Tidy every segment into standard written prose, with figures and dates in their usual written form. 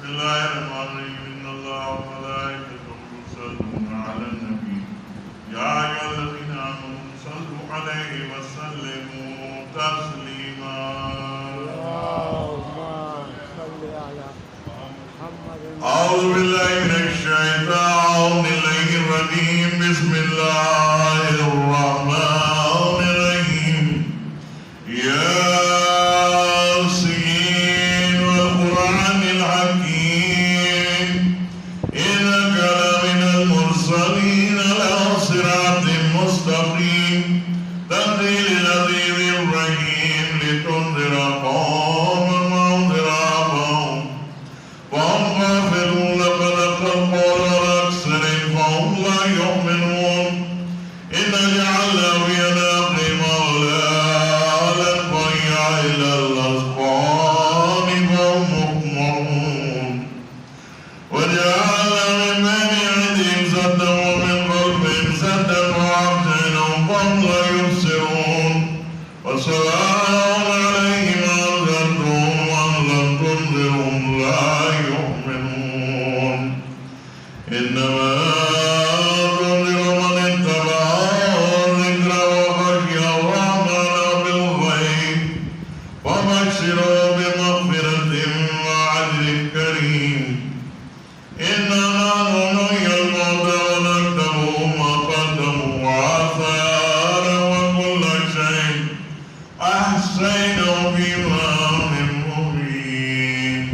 الله الرحمن الرحيم إن الله وملائكته يصلون على النبي يا أيها الذين آمنوا صلوا عليه وسلموا تسليما اللهم صل على محمد. أعوذ بالله من الشيطان الرجيم بسم الله الرحمن الرحيم ياسين والقرآن الحكيم إنك لمن المرسلين على صراط مستقيم تنزيل العزيز الرحيم لتنذر قوما وانذر آباءهم وهم غافلون لقد القول أكثرهم فهم لا يؤمنون إن جعلنا في أناقهم أغلالا فهي إلى الأذقان فهم مقمحون وجعلنا من بين أيديهم سدا ومن خلفهم سدا وأعينهم فهم لا يبصرون وسواء عليهم أنذرتهم أم لم تنذرهم لا يؤمنون إنما تنذر من اتبع الذكر وخشي الرحمن بالغيب وبشره بمغفرة وأجر كريم إنا نحن نحيي الموتى ونكتب ما قدموا وآثاره وكل شيء أحصيناه في إمام مبين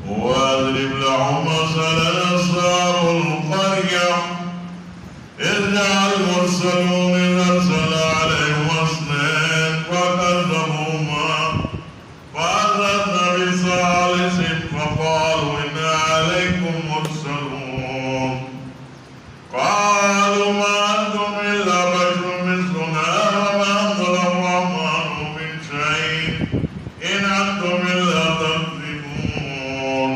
واضرب لهم مثلا أصحاب القرية إذ جاء المرسلون إذ أرسل عليهم اثنين فكذبوهما فأخذنا بثالث فقالوا إنا عليكم مرسلون قالوا ما أنتم إلا بشر مثلنا وما أنزل الرحمن من شيء إن أنتم إلا تكذبون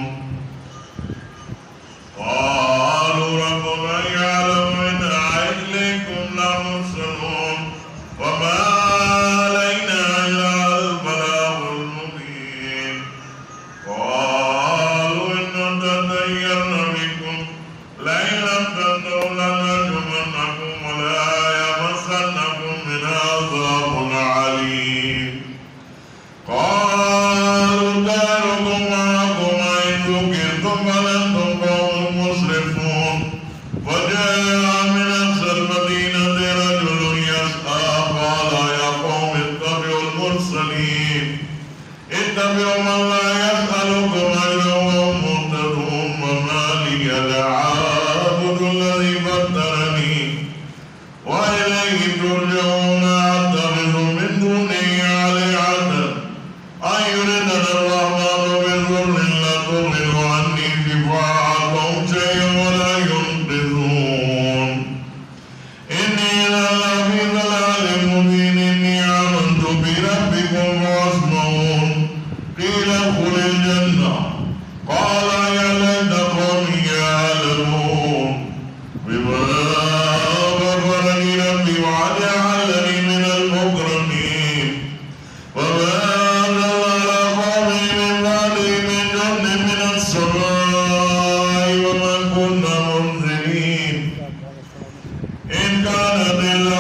قالوا ربنا يعلم إنا إليكم لمرسلون وما علينا إلا البلاغ المبين قالوا إنا تطيرنا بكم لئن لم تنتهوا لنرجمنكم ولا يمسنكم منا عذاب عليم قالوا داركم معكم إن ذكرتم بل أنتم قوم مسرفون وجاء من أقصى المدينة رجل يسعى قال يا قوم اتبعوا المرسلين اتبعوا من لا يسألكم أجرا وهم مهتدون وما لي لا أعبد الذي فطرني وإليه ترجعون أتخذ من دونه آلهة أن يردنا الرحمن بضر لا تغني عني شفاعتهم شيئا ولا ينقذون إني لفي ضلال مبين إني آمنت بربكم فاسمعون قيل ادخل الجنة قال يا ليت قومي يعلمون بما غفر لي ربي وجعلني من المكرمين وما أنزل على قومي من بعدي من جند من السماء وما كنا منزلين إن كانت إلا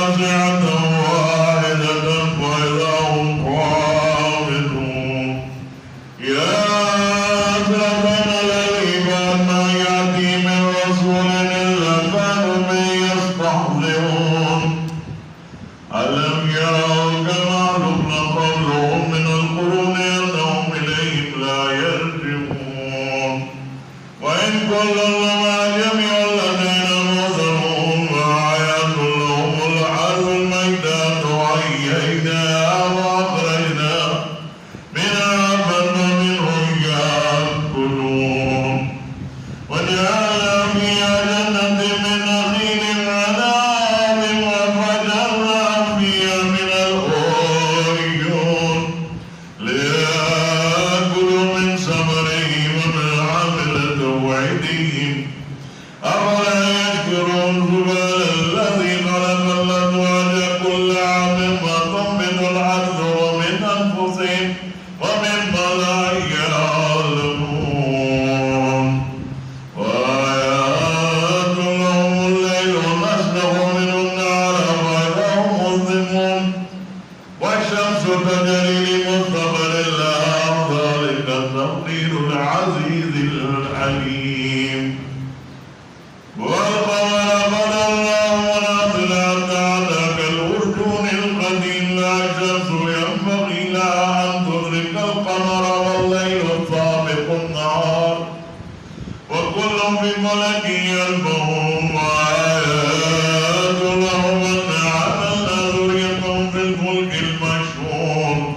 الملك يلبهم وآيات لهم أن عملنا ذريتهم في الفلك المشحون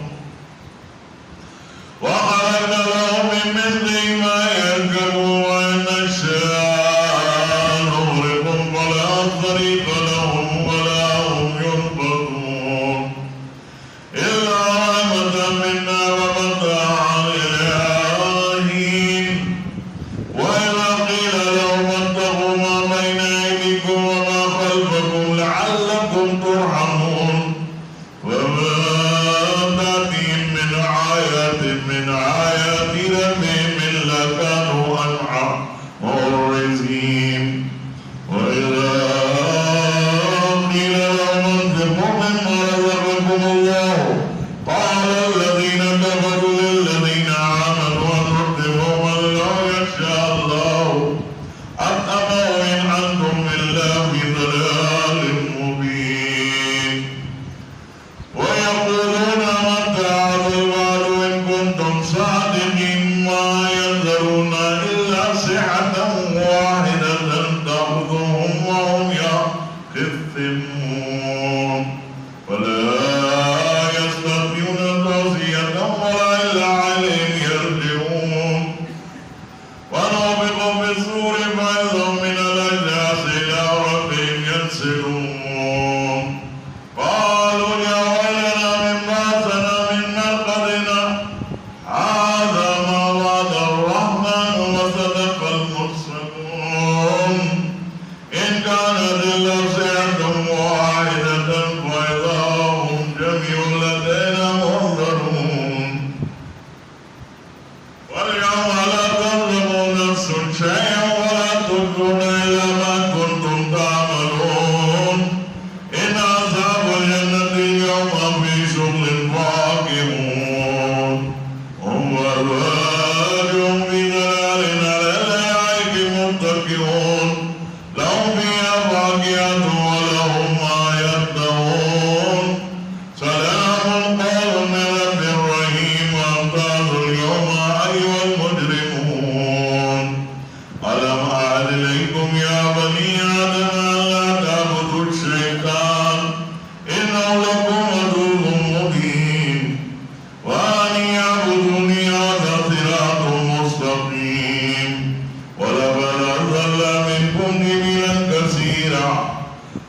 وخلقنا لهم من مثله ما يركبون وإن نشاء نغرقهم فلا طريق لهم ولا هم ينقذون إلا رحمة منا ومتاعا إلى حين وإذا قيل لهم اتقوا ما بين أيديكم وما خلفكم لعلكم ترحمون وما تأتيهم من آيات ربهم إلا كانوا عنها معرضين وإذا قيل لهم انفقوا مما رزقكم الله قال الذين كفروا للذين آمنوا أنطعموا من لو يشاء الله أطعمه إن أنتم إلا في ضلال مبين ويقولون متى هذا الوعد إن كنتم صادقين ما ينذرون إلا صيحة واحدة تأخذهم وهم يخصمون ولا يستطيعون توصية ولا إلا عليهم يرجعون ونفخ في الصور فإذا هم من الأجداث إلى ربهم ينسلون قالوا يا ويلنا من بعثنا من مرقدنا هذا ما وعد الرحمن وصدق المرسلون إن كانت إلا صيحة واحدة فإذا هم جميع لدينا محضرون واليوم لا تظلم نفس شيئا ولا تجزون إلا ما كنتم تعملون إن أصحاب الجنة اليوم في شغل فاكهون هم وأزواجهم في ظلال على الأرائك متكئون لهم فيها فاكهة ولهم ما يدعون سلام قول من رب رحيم وامتازوا اليوم أيها المجرمون ألم أعد إليكم يا بني آدم ألا تعبدوا الشيطان إنه لكم عدو مبين وأن يعبدوني هذا صراط مستقيم ولقد أضل منكم جبلا كثيرا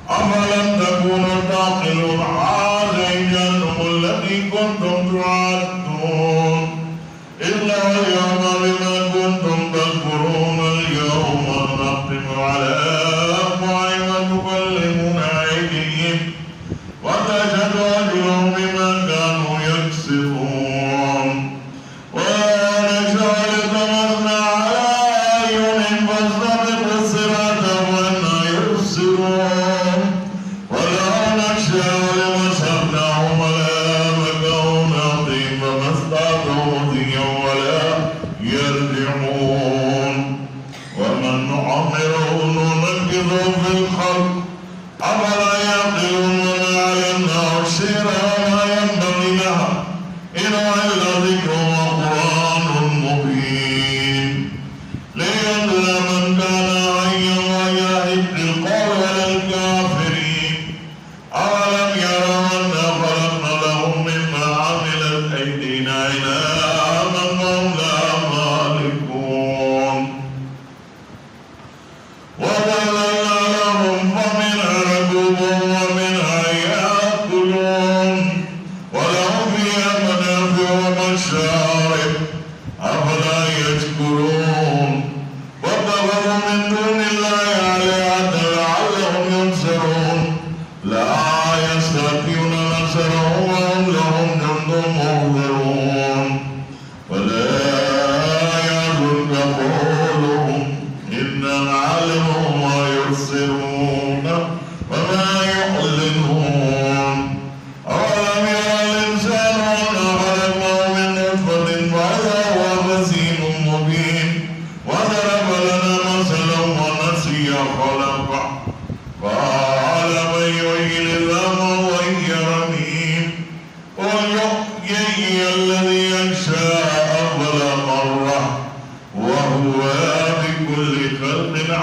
أفلم تكونوا تعقلون هذه الجنة التي كنتم توعدون إلا اليوم بما كنتم تكفرون اليوم نختم على أفواههم وتكلمنا أيديهم وتشهد أرجلهم بما كانوا يكسبون ونشاء لطمسنا على أعينهم فاستبقوا الصراط وأنى يبصرون ولو نشاء لمسخناهم ولا بكوا نعطيهم فما استطاعوا مضيا ولا يرجعون ومن نعمره ننكره في الخلق أفلا يعقلون وما علمناه الشعر وما ينبغي لها إن هو إلا ذكر وقرآن مبين لينذر من كان حيا ويهد القول على الكافرين أولم يروا أنا خلقنا لهم مما عملت أيدينا إنعاما فهم لها مالكون وظللنا لهم فمنها ركوبهم ومنها يأكلون ولهم فيها منافع ومشارب أفلا يشكرون واتخذوا من دون الله آلهة لعلهم ينصرون لا يستطيعون نصرهم وهم لهم جند محضرون ولا يحزنك قولهم إنا نعلم ما يبصرون وما يعلنون أولم يرى الإنسان أنا خلقناه من نطفة فإذا هو خصيم مبين وضرب لنا مثلا ونسي خلقه قال من يحيي العظام وهي رميم قل يحيي الذي ينشأ أول مرة وهو بكل خلق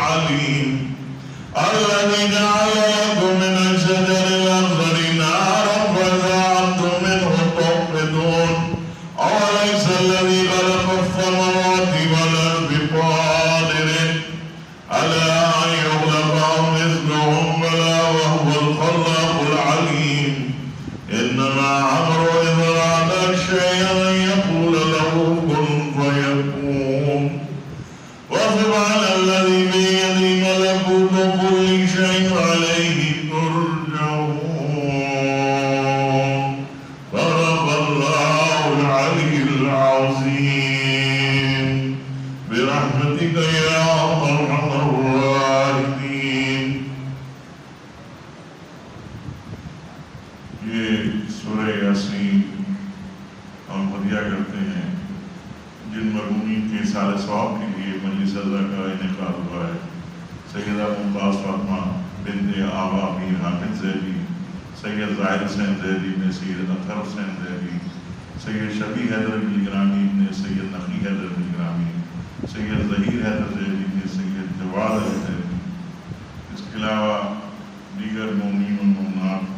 أمره إذا أراد شيئا يقول له كن فيكون وسبحان الذي بيده ملكوت كل شيء عليه ترجعون صدق الله العلي العظيم برحمتك يا أرحم الراحمين. یہ سورہ یاسین ہم ہدیہ کرتے ہیں جن مرحومین کے سال ثواب کے لیے مجلس اللہ کا انعقاد ہوا ہے. سیدہ ممتاز فاطمہ بنت آبا میر حامد زیدی، سید زاہد حسین زیدی ابن سید اطہر حسین زیدی، سید شفیع حیدر بن گرامی ابن سید نقی حیدر بن گرامی، سید ظہیر حیدر زیدی ابن سید جواد حیدر زیدی، اس کے علاوہ دیگر مومنین و مومنات.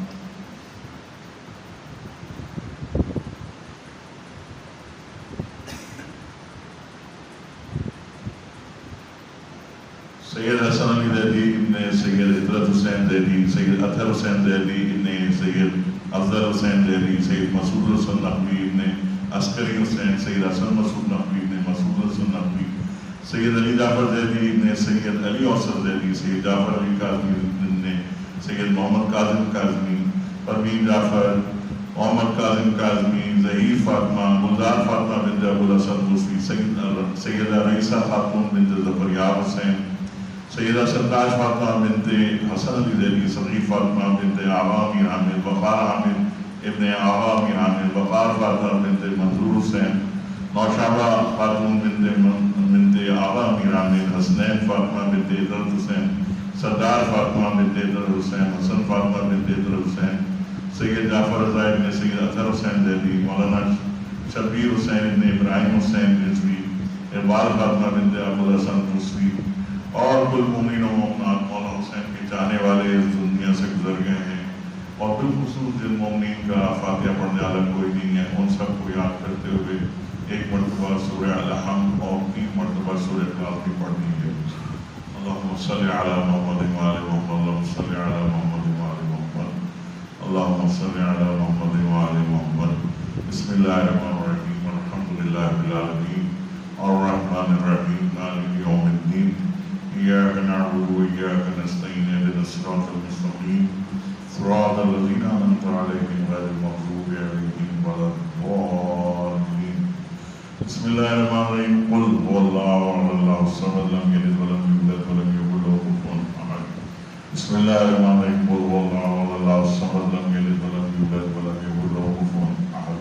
سید حسن علی زیدی ابن سید عطرت حسین زیدی، سید اطہر حسین زیدی ابن سید افضل حسین زیدی، سید مسعود حسن نقوی ابن عسکری حسین، سید حسن مسعود نقوی ابن مسعود حسن نقوی، سید علی جعفر زیدی ابن سید علی اوسط زیدی، سید جعفر علی کاظمی ابن سید محمد کاظم کاظمی، پروین جعفر، محمد کاظم کاظمی، ظہیر فاطمہ، گلزار فاطمہ بنت ابو الحسن موسوی، سیدہ رئیسہ خاتون بنت ظفریاب حسین، سیدہ سرتاج فاطمہ بنت حسن علی زیدی، صغیر فاطمہ بنت آبا میر حامد، وقار حامد ابن آبا میر حامد، وقار فاطمہ بنت منظور حسین، نوشابہ خاتون بنت آبا میر حامد، حسنین فاطمہ بنت عطرت حسین، سردار فاطمہ بنت عطرت حسین، حسن فاطمہ بنت عطرت حسین، سید جعفر رضا ابن سید اطہر حسین زیدی، مولانا شبیر حسین ابن ابراہیم حسین رضوی، اقبال فاطمہ بنت ابو الحسن موسوی، اور کل مومنین و مومنات مولانا حسین کے چاہنے والے اس دنیا سے گزر گئے ہیں، اور بالخصوص جن مومنین کا فاتحہ پڑھنے والا کوئی نہیں ہے، ان سب کو یاد کرتے ہوئے ایک مرتبہ سورہ الحمد اور 3 مرتبہ سورہ اخلاص بھی پڑھنی ہے. اللہم صلی علی محمد و آل محمد، اللہم صلی علی محمد و آل محمد، اللہم صلی علی محمد و آل محمد. بسم اللہ الرحمن الرحیم، الحمدللہ رب العالمین، الرحمن الرحیم، مالک یوم الدین، إياك نعبد وإياك نستعين اهدنا الصراط المستقيم صراط الذين أنعمت عليهم غير المغضوب عليهم ولا الضالين. بسم الله الرحمن الرحيم. قل هو الله أحد الله الصمد لم يلد ولم يولد ولم يكن له كفوا أحد. بسم الله الرحمن الرحيم. قل هو الله أحد الله الصمد لم يلد ولم يولد ولم يكن له كفوا أحد.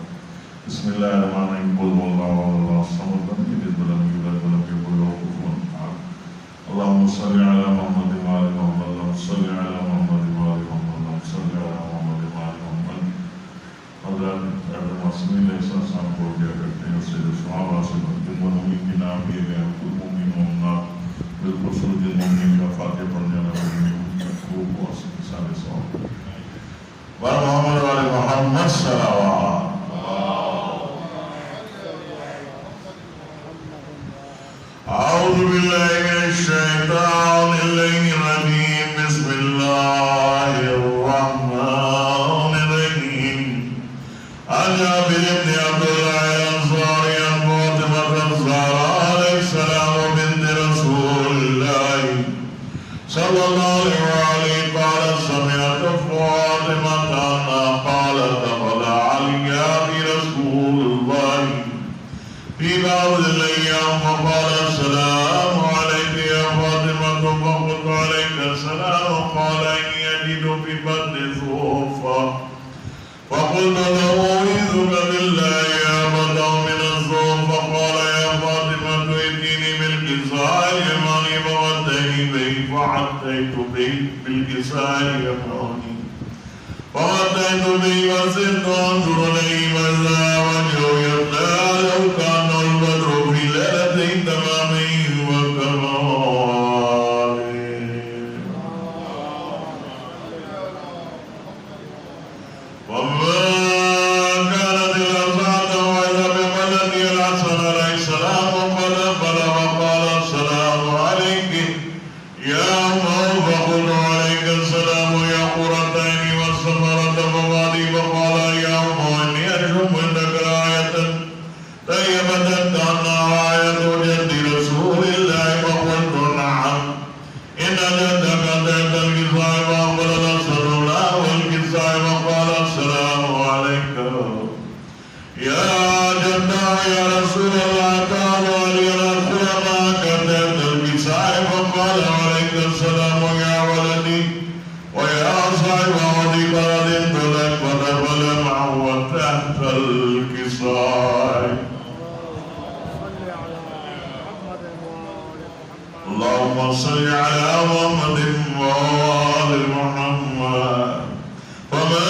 بسم الله الرحمن الرحيم. قل هو الله أحد الله الصمد لم يلد ولم يولد ولم يكن له كفوا أحد. اللهم صل على محمد وآل محمد، اللهم صل على محمد وآل محمد، اللهم صل على محمد وآل محمد. حضرت ڈاکٹر معصومی علیہ السلام کو کیا کرتے ہیں، اس سے جو صحابہ سے جن مومنین کے نام دیے گئے ہیں، کل مومن مومنات بالخصوص جن مومنین کا فاتحہ پڑھنے والا خوب اور سارے ثواب. وعلى محمد وآل محمد صلوات. أعوذ بالله من الشيطان الرجيم. بسم الله الرحمن الرحيم. عن جابر بن عبد الله الأنصاري عن فاطمة الزهراء عليه السلام بنت رسول الله صلى الله عليه قال سمعت فاطمة قالت دخل علي رسول الله في بعض الأيام فقال السلام عليك يا فاطمة، فقلت عليك السلام. قال إني أجد في بطني ظروفا، فقلت له أعوذ بالله يا بدر من الظروف. فقال يا فاطمة ائتيني بالكساء اليماني، فغطيني به فحطيت به بالكساء اليماني، فغطيت به وصرت أنظر إليه فإذا وجهه يطلع لو كان البدر في ليلة تمامه وكماله. وما كانت الأرض وإذا بولدي الحسن عليه السلام قد بلغ قال السلام عليك يا أمه، فقلت عليك السلام يا قرة عيني والسمرة فؤادي. فقال يا أمه رسول الله تعالوا لندخل معك تحت الكساء فقال عليك السلام يا ولدي ويا صاحب عودي قد انطلق فدخل معه تحت الكساء. اللهم صل على محمد وآل محمد. فما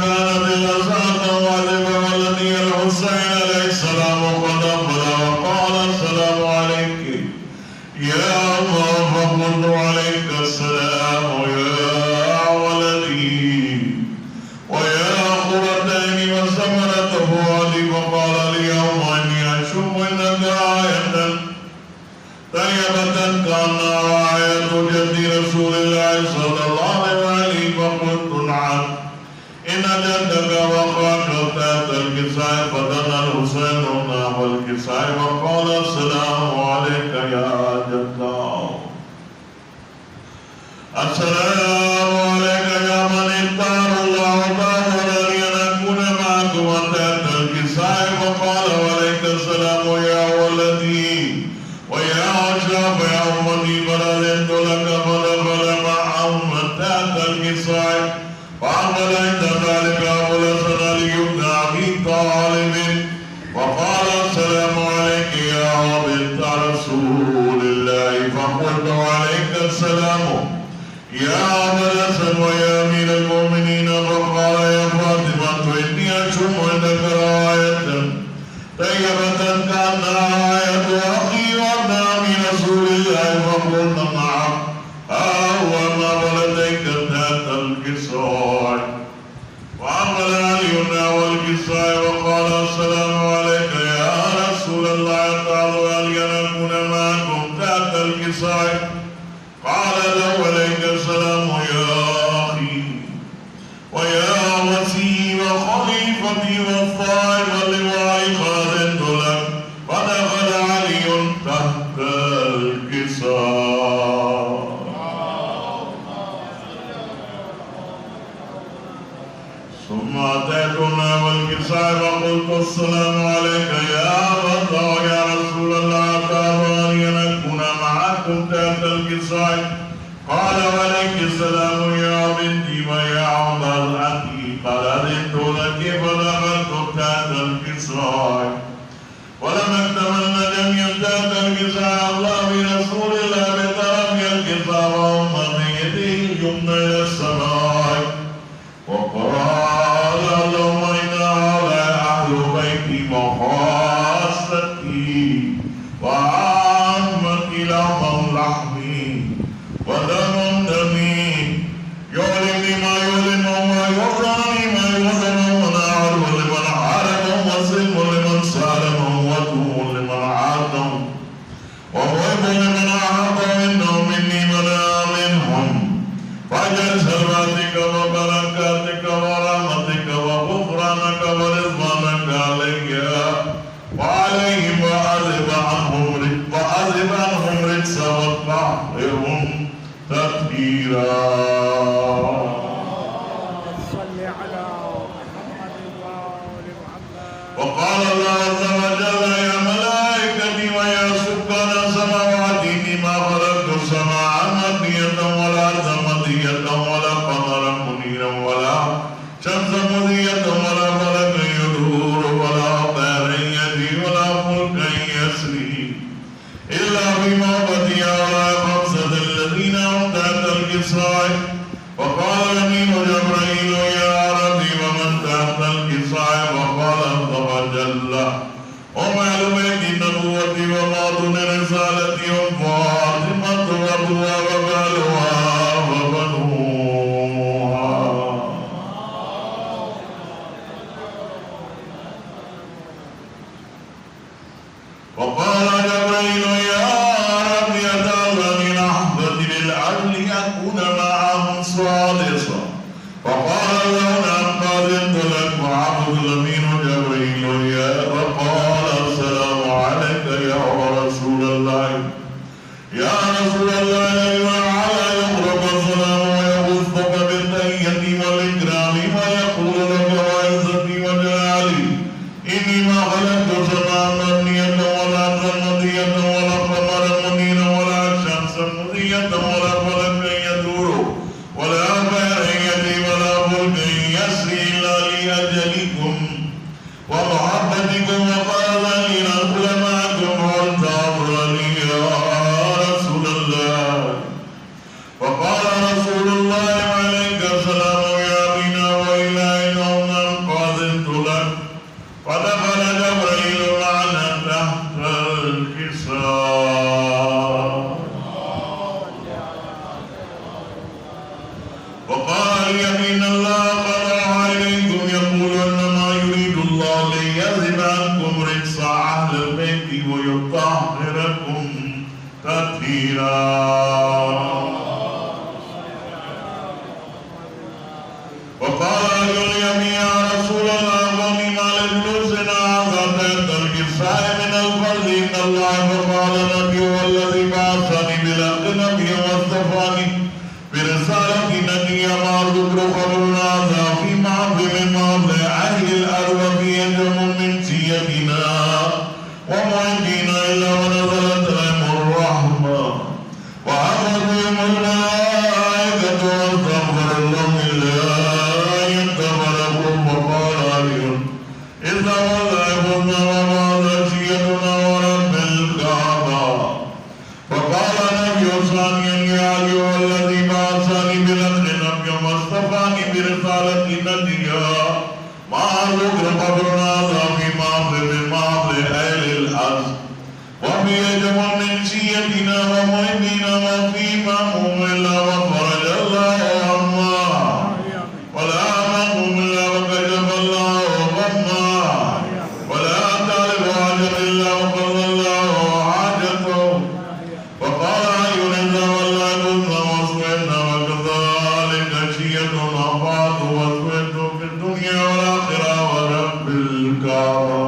كانت الأسعد والد ولدي الحسين عليه السلام فدخل وقال السلام عليك يا الله فقلت عليك السلام يا ولدي ويا قرتين وثمرة فؤادي فقال اليوم إني أشم إنك آية طيبة كأنها آية جد رسول الله صلى الله عليه فقلت نعم إن جدك وخاك تحت الكساء فدنا الحسين نحو الكساء وقال السلام عليك يا جدا. السلام عليك يا من اختار الله تعالى لنكون معكم تحت الكساء وقال عليك السلام يا ولدي ويا أشرف يا أمتي فرددت لك فدخل معهم تحت الكساء فعمل عند ذلك أبو الحسن علي بن أبي طالب وقال السلام عليك يا بنت رسول الله فقلت عليك السلام يا أبا الحسن ويا أمير المؤمنين فقال يا فاطمة إني أشم عندك آية طيبة كأنها آية أخي وابن أخي رسول الله فقلت نعم وما ولديك تحت الكساء. وعمل علي نحو الكساء وقال السلام عليك يا رسول الله تعالوا لنكون معكم تحت الكساء قال له عليك السلام يا أخي ويا وسي وخليفتي والصائب اللواء خادمت لك فدخل علي تحت الكساء. ثم أتيتنا والكساء وقلت السلام عليك يا أبا يا رسول الله تعالوا لنكون معكم تحت الكساء قال عليك السلام يا بنتي ويا عمر أخي قد أذنت لك فدخلت تحت الكساء ولم اكتملن جميعا تحت الكساء الله برسول الله بطرف الكساء وأمة يده اليمنى إلى السماء وقال اللهم إن هؤلاء أهل بيتي وخاصتي وعامتي لهم لحمي ودم دمي يعلمني ما يعلمهم ويغفرني ما يغفرهم ونعرف لمن عارفهم وسلم لمن سالمهم وتوب لمن عادهم ومحب لمن أحبهم إنهم مني ولا منهم فاجعل سلواتك وبركاتك ورحمتك وغفرانك ورضوانك علي وعليهم وأذهب عنهم رجس وطهرهم تطهيرا. صل على محمد وآل محمد. وقال الله عز وجل يا ملائكتي ويا سكان السماوات إني ما خلقت السماء مبنية ولا أرض مضية ولا قمرا منيرا ولا شمسا مضية ولا فلكا يدور ولا طيرا يجري ولا فلكا يسري إلا بموبتي هؤلاء خمسة الذين هم تحت الكساء. وقال الأمين جبرائيل يا ربي ومن تحت الكساء وقال عز وجل ومال بيت النبوة وماضن رسالتي وفاطمة وابوها وبالها وبنوها. وقال جبريل يا رب أتعلمني نحبة للعدل أكون معهم صادصا. فقال له نعم قادمت لك وعبد الأمين جبريل يا وقال السلام عليك يا رسول الله يا رسول الله على يقرب السلام ويغصك بالتحية والإكرام ويقول لك وعزتي وجلالي إني ما خلقت سماء الملك يسري لأجلكم ومحبتكم وقال لي ندخل معكم قلت أمر لي يا رسول الله. وقال رسول الله عليك السلام يا بنا وإلى إنهم قد لك. فدخل جبريل معنا تحت الحصار وقال يمين الله قضى عليكم يقول انما يريد الله ليذهب عنكم رجس اهل البيت ويطهركم تطهيرا. وقال اليمين يا رسول الله ومن مال فلوسنا غدت الكساء من الفضل ان الله فقال نبي والذي بعثني بالحق نبيا واصطفاني برسالة نبي ما ذكر خبرنا ذا في معظم أهل الأرض في يجم من سيدنا ومعدنا إلا ونزلت لهم الرحمة وأخذهم الملائكة واستغفر لهم إلا ينتظرهم وقال علي إذا وضعفنا وما سيدنا ورب الكعبة. فقال نبي ثانيا يا علي والذي بعثني بالحق نبيا واصطفاني برسالة نبيا ما ذكر قبرنا ذا في معظم أهل الأرض وفي يجب من سيدنا ومعيننا وفي مأموم الله وفرج الله عما ولا مأموم الله وكشف الله غما ولا تعرف حاجة إلا وقضى الله حاجته. وقال أيها والله كنا وصوينا وكذلك شيئا أفاد وصويت في الدنيا والآخرة ورب الكعبة.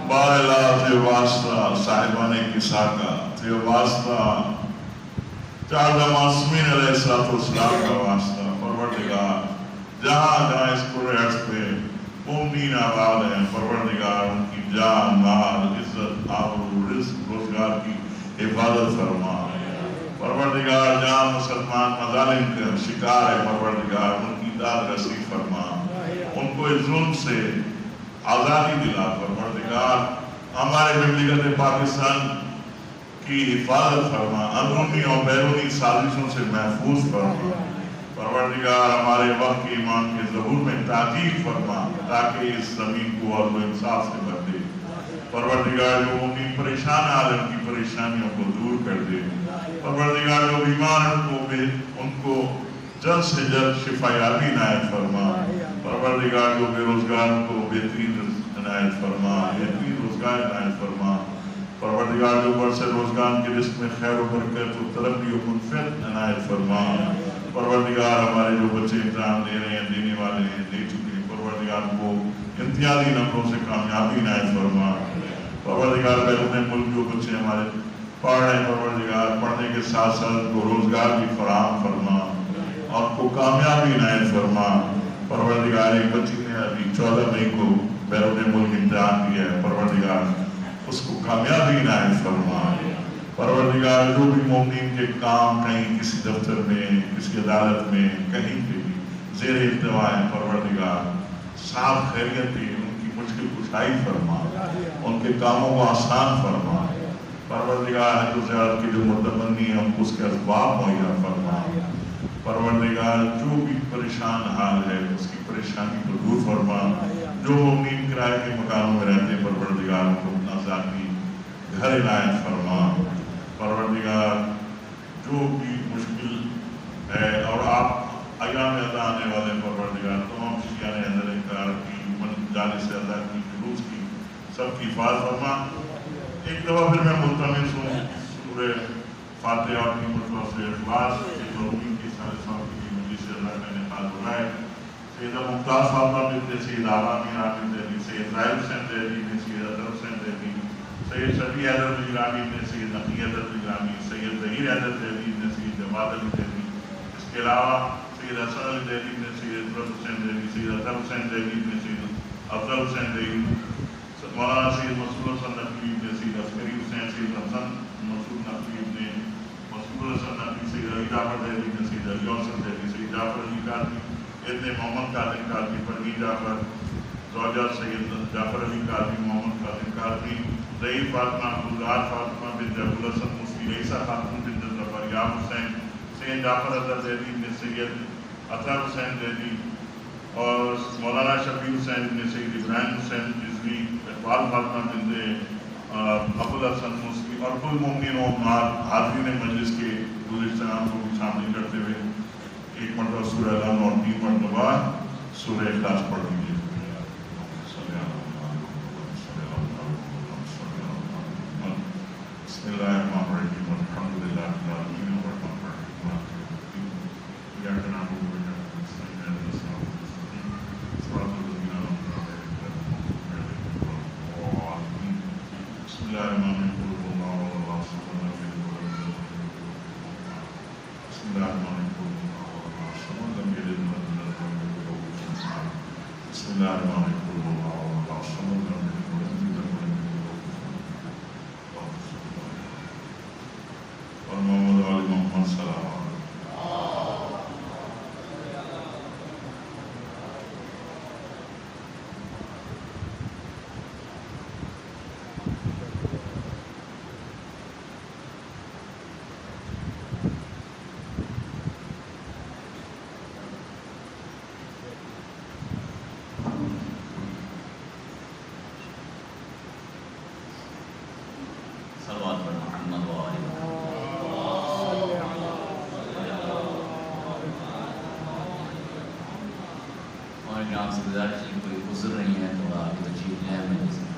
بارلا تے واسطہ صاحبان قصہ کا تے واسطہ چار معصومین علیہ السلام کا واسطہ پروردگار جہاں جہاں اس پورے عرض پہ مومنین آباد ہیں پروردگار ان کی جان مال عزت آبرو رزق روزگار کی حفاظت فرما. پروردگار جہاں مسلمان مظالم کے شکار ہے پروردگار ان کی داد رسی فرما. ان کو اس ظلم سے آزادی دلا پروردگار. ہمارے مملکت پاکستان کی حفاظت فرما. اندرونی اور بیرونی سازشوں سے محفوظ فرما. پروردگار ہمارے وقت کے ایمان کے ظہور میں تاکید فرما تاکہ اس زمین کو اور انصاف سے بھر دے. پروردگار جو مومن پریشان عالم کی پریشانیوں کو دور کر دے. پروردگار جو بیمار ان کو جلد سے جلد شفا یابی عنایت فرما. پروردگار جو بے روزگار کو بہترین عنایت فرما بہترین روزگار عنایت فرما. پروردگار جو برس روزگار کے رزق میں خیر و برکت و ترقی و منفعت عنایت فرما. پروردگار ہمارے جو بچے امتحان دے رہے ہیں دینے والے ہیں دے چکے ہیں پروردگار کو امتیازی نمبروں سے کامیابی عنایت فرما. پروردگار بیرون ملک جو بچے ہمارے پڑھ رہے ہیں پروردگار پڑھنے کے ساتھ ساتھ کو روزگار بھی فراہم فرما اور کو کامیابی عنایت فرما. پروردگار ایک بچی نے ابھی 14 مئی کو بیرون ملک امتحان دیا ہے پروردگار اس کو کامیابی عنایت فرما. پروردگار جو بھی مومنین کے کام کہیں کسی دفتر میں کسی عدالت میں کہیں پہ بھی زیر التوا ہے پروردگار صاحب خیریت دے ان کی مشکل کشائی فرما ان کے کاموں کو آسان فرما. پروردگار جو زیارت کے جو متمنی ہیں ان کو اس کے اسباب مہیا فرما. پروردگار جو بھی پریشان حال ہے اس کی پریشانی کو دور فرما. جو مومنین کرائے کے مکانوں میں رہتے ہیں پروردگار ان کو اپنا ذاتی گھر عنایت فرما. پروردگار جو بھی مشکل ہے اور آپ ایام ادا آنے والے پروردگار تمام شیعان حیدر انکار کی جانے سے ادا کی جلوس کی سب کی حفاظت فرما. ایک دفعہ پھر میں ملتمس ہوں سورہ فاتحہ کی مطلب سے اخلاص کے ضروری کی سارے صاحب کی مجلس سے اللہ کا انعقاد ہو رہا ہے. سیدہ ممتاز فاطمہ بنت سید عوامی عامر دہلی سید ظاہر حسین دہلی نے سید اظہر حسین دہلی سید شفیع حیدر نجرانی نے سید نقی حیدر نجرانی سید ظہیر حیدر دہلی نے سید جماعت علی دہلی اس کے علاوہ سید حسن علی دہلی نے سید اظہر حسین دہلی سید اظہر حسین دہلی نے سید افضل حسین دہلی مولانا سید مسعود حسن نقوی نے سید عسکری حسین سید حسن مسعود نقوی نے مسعود حسن نقوی سید علی جعفر دہلی نے سید ابن محمد کاظم قادری پروین جعفر، زوجہ سید جعفر علی قادری، محمد کاظم قادری، ضعیف فاطمہ، عبداللہ فاطمہ بنت ابوالحسن مصری، رئیسہ خاتون بنت ظفریاب حسین، سید جعفر اظہر ذیلی بن سید اطہر حسین ذیلی، اور مولانا شفیع حسین بن سید ابراہیم حسین رضوی، اقبال فاطمہ بنت ابوالحسن مصری، اور کل مومنین و امہات حاضرین مجلس کے گزشتہ نام کو بھی شامل کرتے ہوئے ایک مرتبہ سورہ العلم اور 3 مرتبہ سورہ اخلاص پڑھ لیجیے۔ بسم اللہ الرحمن الرحیم، الحمد للہ رب العالمین الرحمن الرحیم مالک یوم الدین، ایاک نعبد و ایاک نستعین اهدنا الصراط المستقیم صراط الذین انعمت علیہم غیر المغضوب علیہم ولا الضالین۔ بسم اللہ الرحمن الرحیم، قل هو اللہ احد اللہ الصمد لم یلد ولم یولد ولم یکن له کفوا احد۔ بسم اللہ الرحمن الرحیم، قل هو اللہ احد اللہ الصمد لم یلد ولم یولد ولم یکن له کفوا احد۔ بسم اللہ الرحمن الرحیم، قل هو اللہ احد اللہ الصمد لم یلد ولم یولد ولم یکن له کفوا احد۔ اور محمد علی محمد سلام علیکم۔ صلوات پر محمد و آل محمد۔ اور جہاں سے گزارش ہے کوئی گزر رہی ہے تو آگے تشریف لیں مجلس میں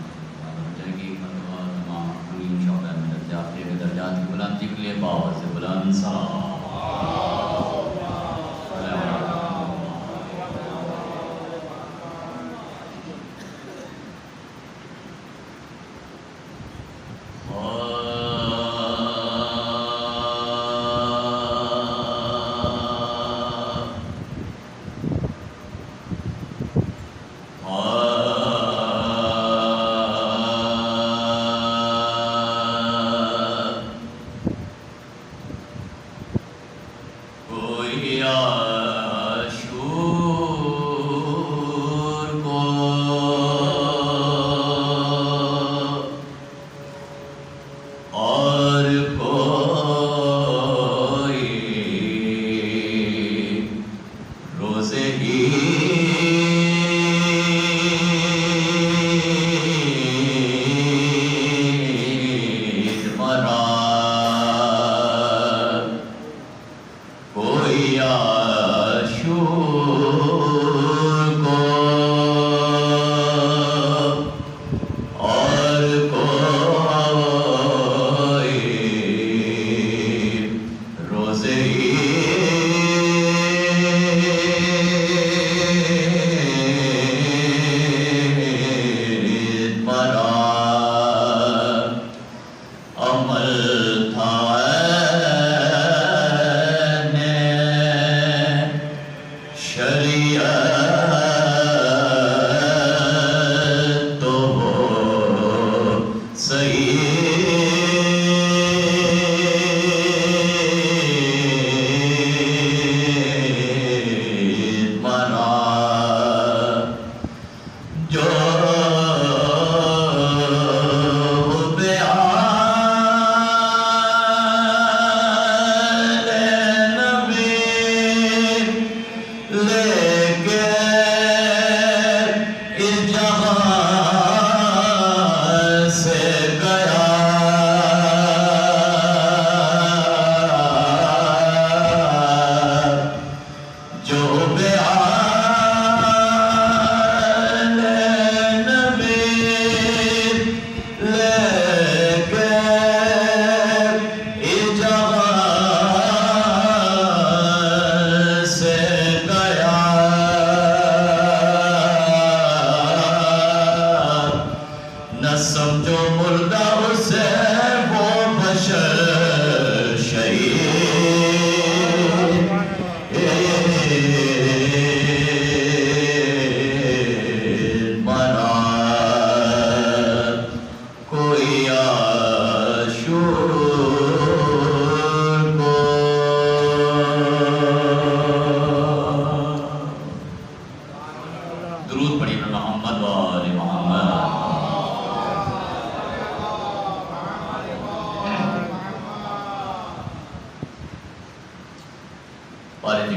جائے گی مرتبہ تمام پوری شعبہ میں درجات کے درجات کی بلندی کے لیے باوز بلند سلام۔ شریعت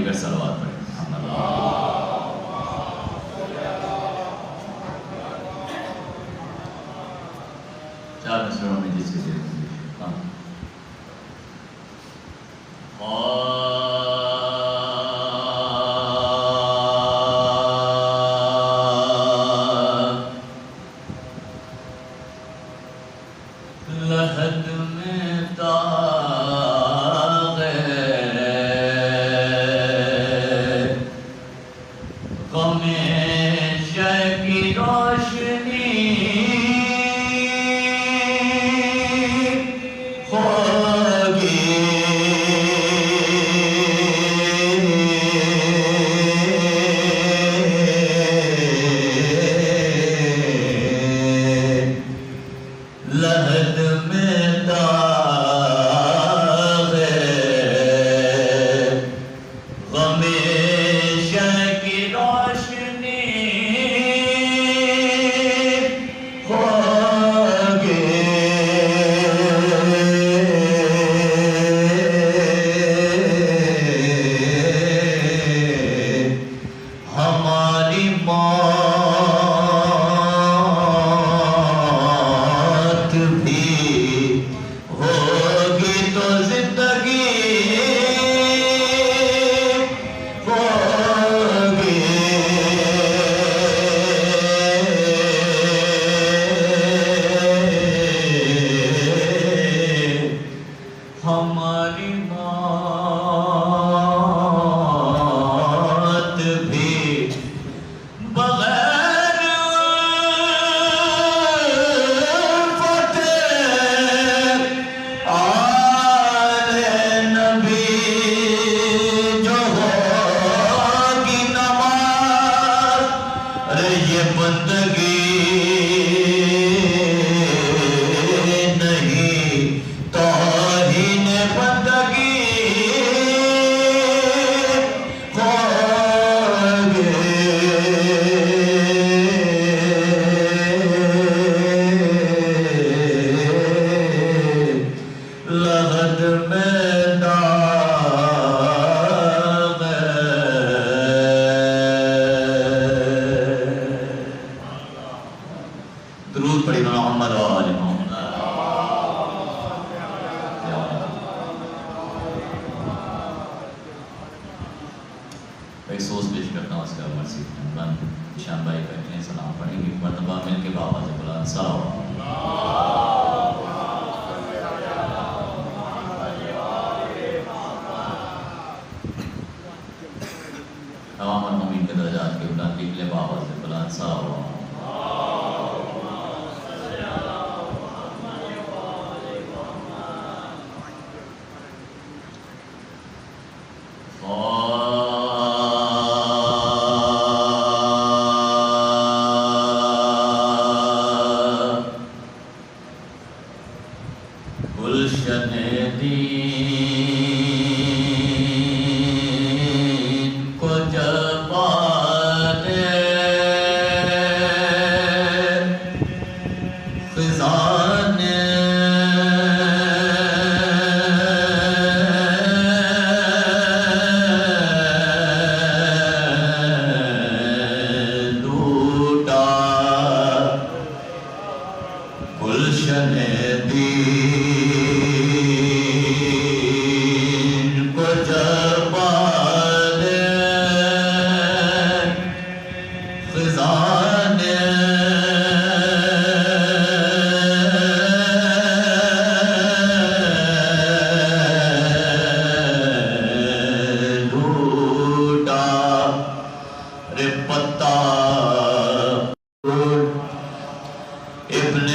مل کر صلوات پڑھیں. چار مصرعوں میں جس کے لحد میں داغ غم شہ کی روشنی لحد میں داغ غم شہ کی روشنی ہوگی. ہماری موت بھی ہوگی تو زندگی ہوگی. ہماری موت بھی بغیر فتح آل نبی جو ہوگی نماز. ارے یہ بندگی نہیں توہین بندگی لحد میں داغ درود پڑھی محمد و آل محمد. ایک سوز پیش کرتا ہوں اس کا مرسی بند نشان بھائی بیٹھے ہیں سلام پڑھیں گے مرتبہ مل کے بابا سے بلند سلام. تمام المؤمنین کے درجات کے بلندی کے لیے بابا سے بلند سلام. گلشن دین کو جب خزان لوٹا گلشن دین کو جب خزان لوٹا. رے پتا ابن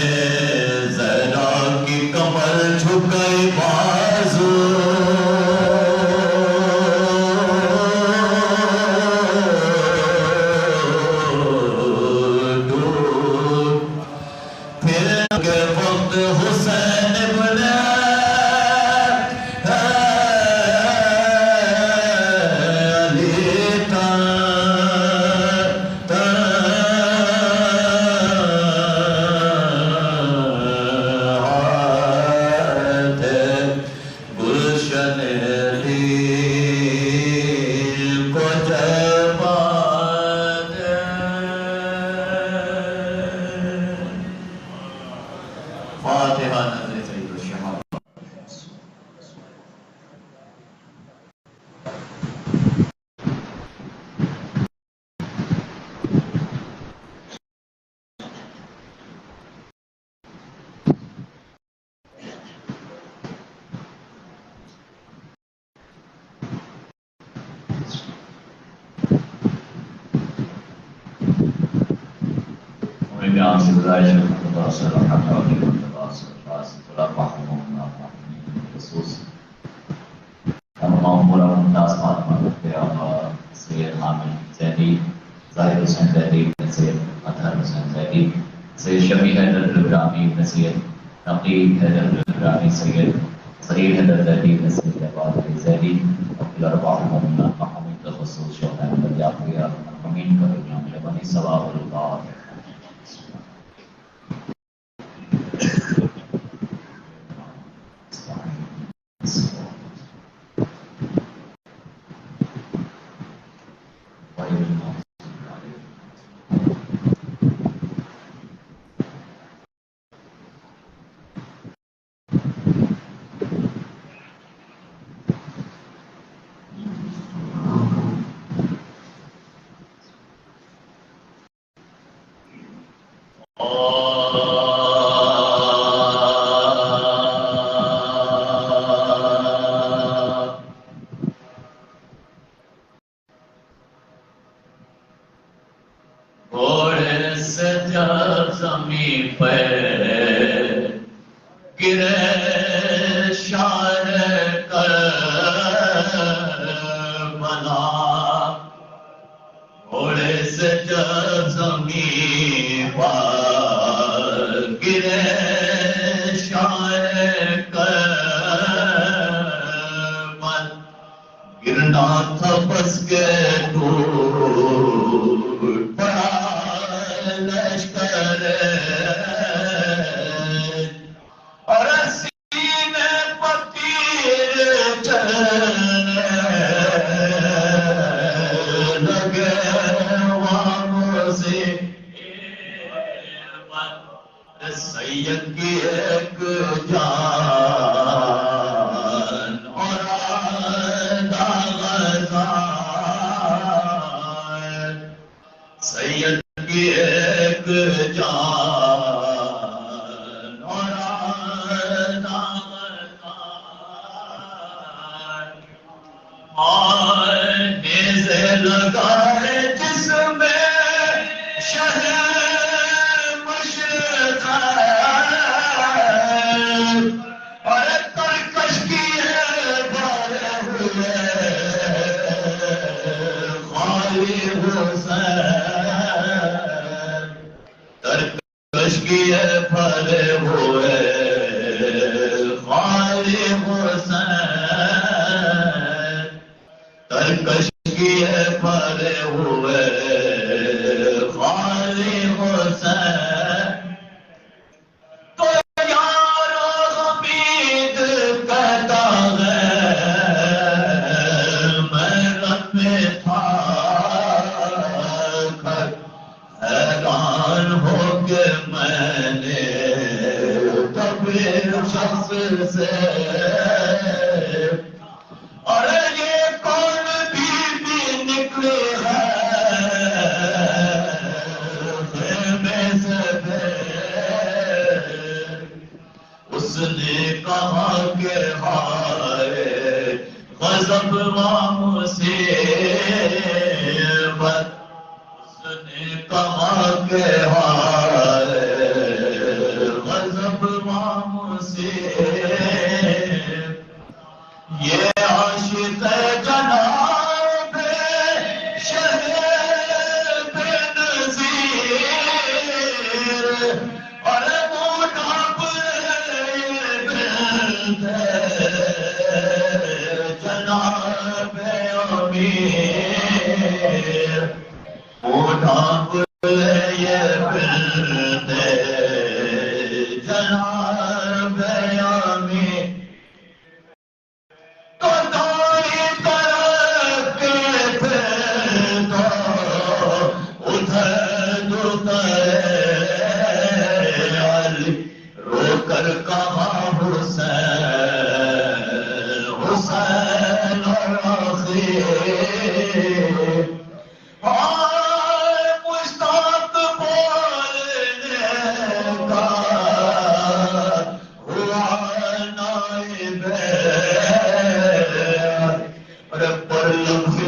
زہرا کی کمر جھکائی بازو پھر کے وقت حسین ابن علی تا وإمام سيدنا الله صلى الله عليه وسلم خصوص تمام پورا ممتاز خاتمہ سید حامد زیدی، ظاہر حسین زیدی، سید اطہر حسین زیدی، سید شفیع حیدر الابرامی، سید نقی حیدر الابرامی، سید سعید حیدر زیدی، سید عباد علی زیدی، الارواح محمد خصوص شہداء الیاقیہ امین کا امام لبنی ثواب اللہ. مشتاق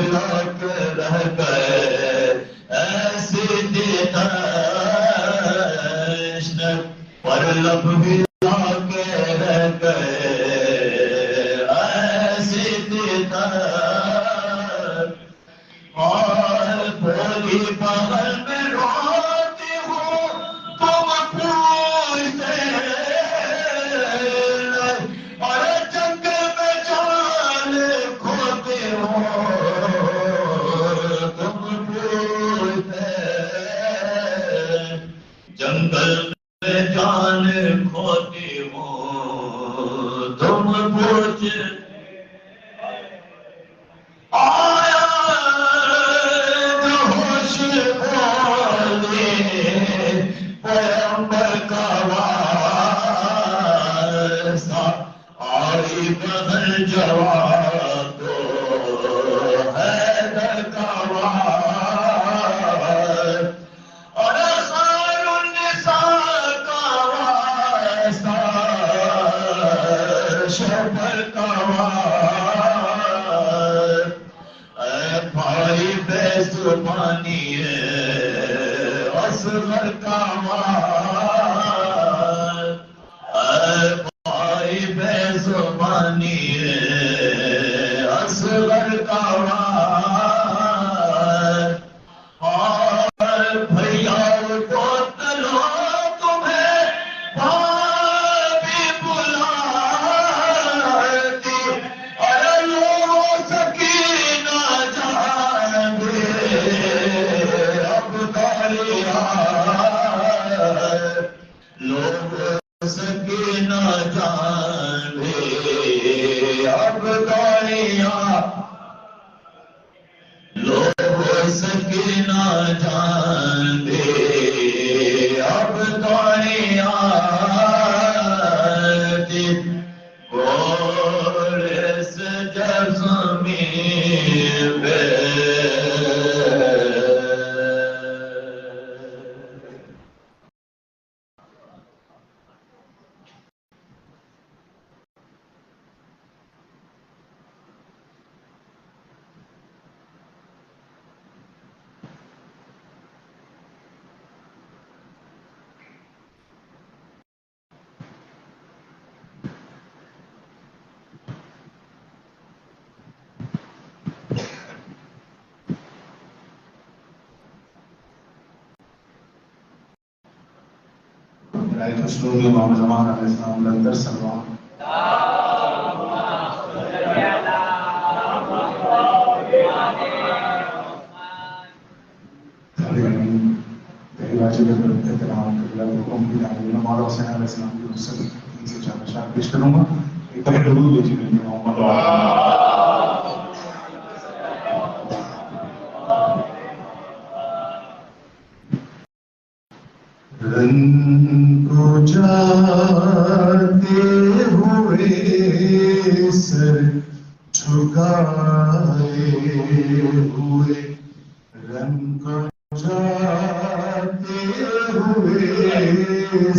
بلا کے رہ گئے ایسی دیتشن پر لب بلا کے رہ گئے ایسی دیتشن اور بولی بغل میں روتی ہوں تم پوچھتے اور جنگل میں جان کھوتے ہو تم پوچھتے جنگل میں جان کھوتی ہو تم پوچھتے آیا ہوش بولے پیغمبر کا واسطہ آئی بغل جواب تو حیدر کا واسطہ اور خیر النساء کا واسطہ شبر کا واسطہ بھائی بے زبانی اصغر کا واسطہ بھائی بے زبانی اصغر کا واسطہ اور بھیا کو تلو تمہیں بھابھی بلاتی اور لو سکینہ جان دے اب داریا لوگ سکینہ جان دے اب داریا لوگ سکینہ جان دے اب داریا گوڑے سے جب زمین پہ رائٹ اسلوب امام زمان علیہ السلام لندر سلوان مولا حسین علیہ السلام کی نصرت کی 3 سے 4 اشعار پیش کروں گا. ایک دفعہ درود بھیجیے محمد رن کو جاتے ہوئے سر جھکائے ہوئے رن کو جاتے ہوئے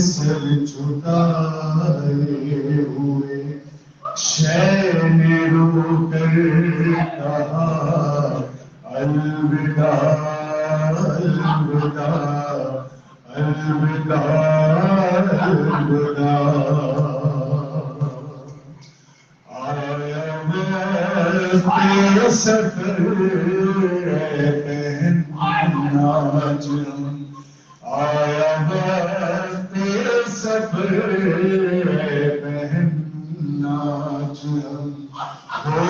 سر جھکائے ہوئے شے نے رو کر کہا الوداع الوداع الوداع الوداع آیا وقت سفر بہن ناجم آیا وقت سفر بہن ناجم ہو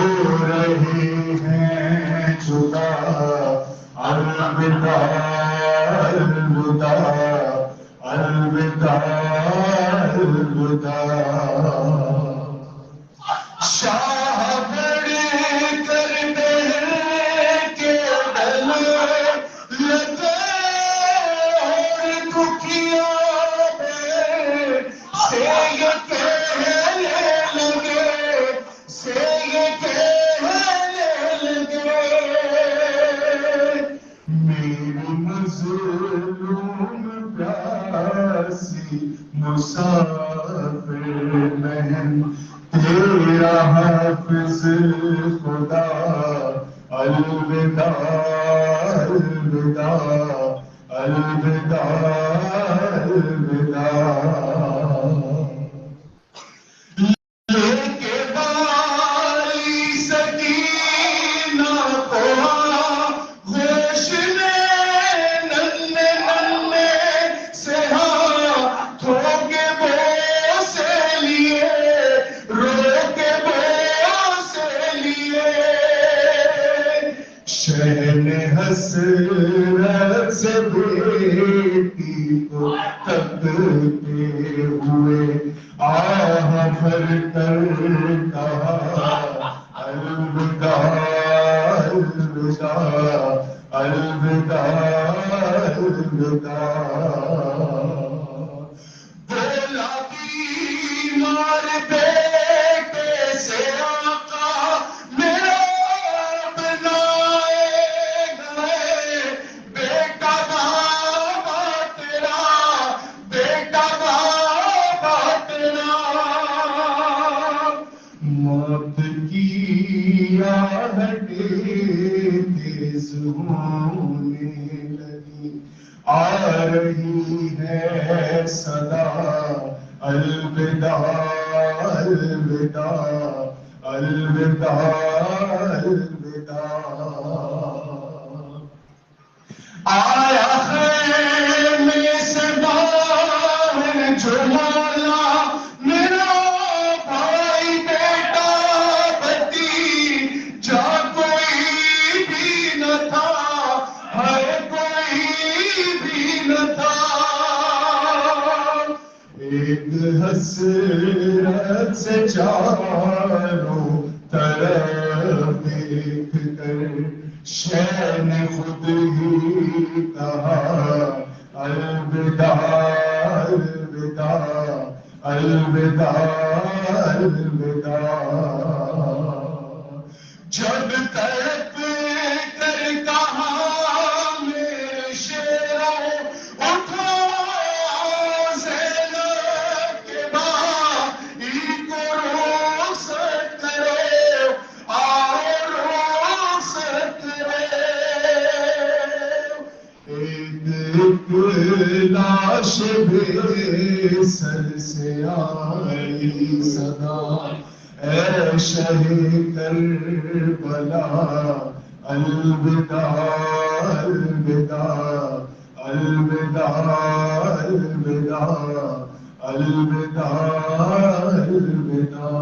رہی ہیں جدا الوداع الوداع الوداع الوداع شاہ بڑی کر دل کے ڈل لگے اور دکھیا سے یہ کہنے لگے سے یہ کہنے لگے میری مظلوم پیاسی مسافر بہن تیرا حافظ خدا الوداع شہن حسرت سے بیٹی کو تکتے ہوئے آہ بھر کر کہا الوداع الوداع الوداع الوداع. بولا بیمار بیٹے سے آقا میرا بنائے گئے، بیٹا بابا تیرا، بیٹا بابا تیرا. موت کی آہٹیں تیز ہونے لگی، آ رہی ہے صدا الوداع الوداع الوداع الوداع. آیا خیمے سے باہر جو مولا میرا بھائی بیٹا بتی جا کوئی بھی نہ تھا، ہے کوئی بھی نہ تھا. ایک حسرت سے چاروں طرف دیکھ کر شہ نے خود ہی کہا الوداع الوداع الوداع الوداع. جب تڑپ کر کہا میرے شیروں اٹھو زینب کے بھائی کو رخصت کرو، آؤ رخصت کرو. ایک لاش بے سر سے آئی صدا اے شہ کربلا الوداع الوداع الوداع الوداع الوداع الوداع.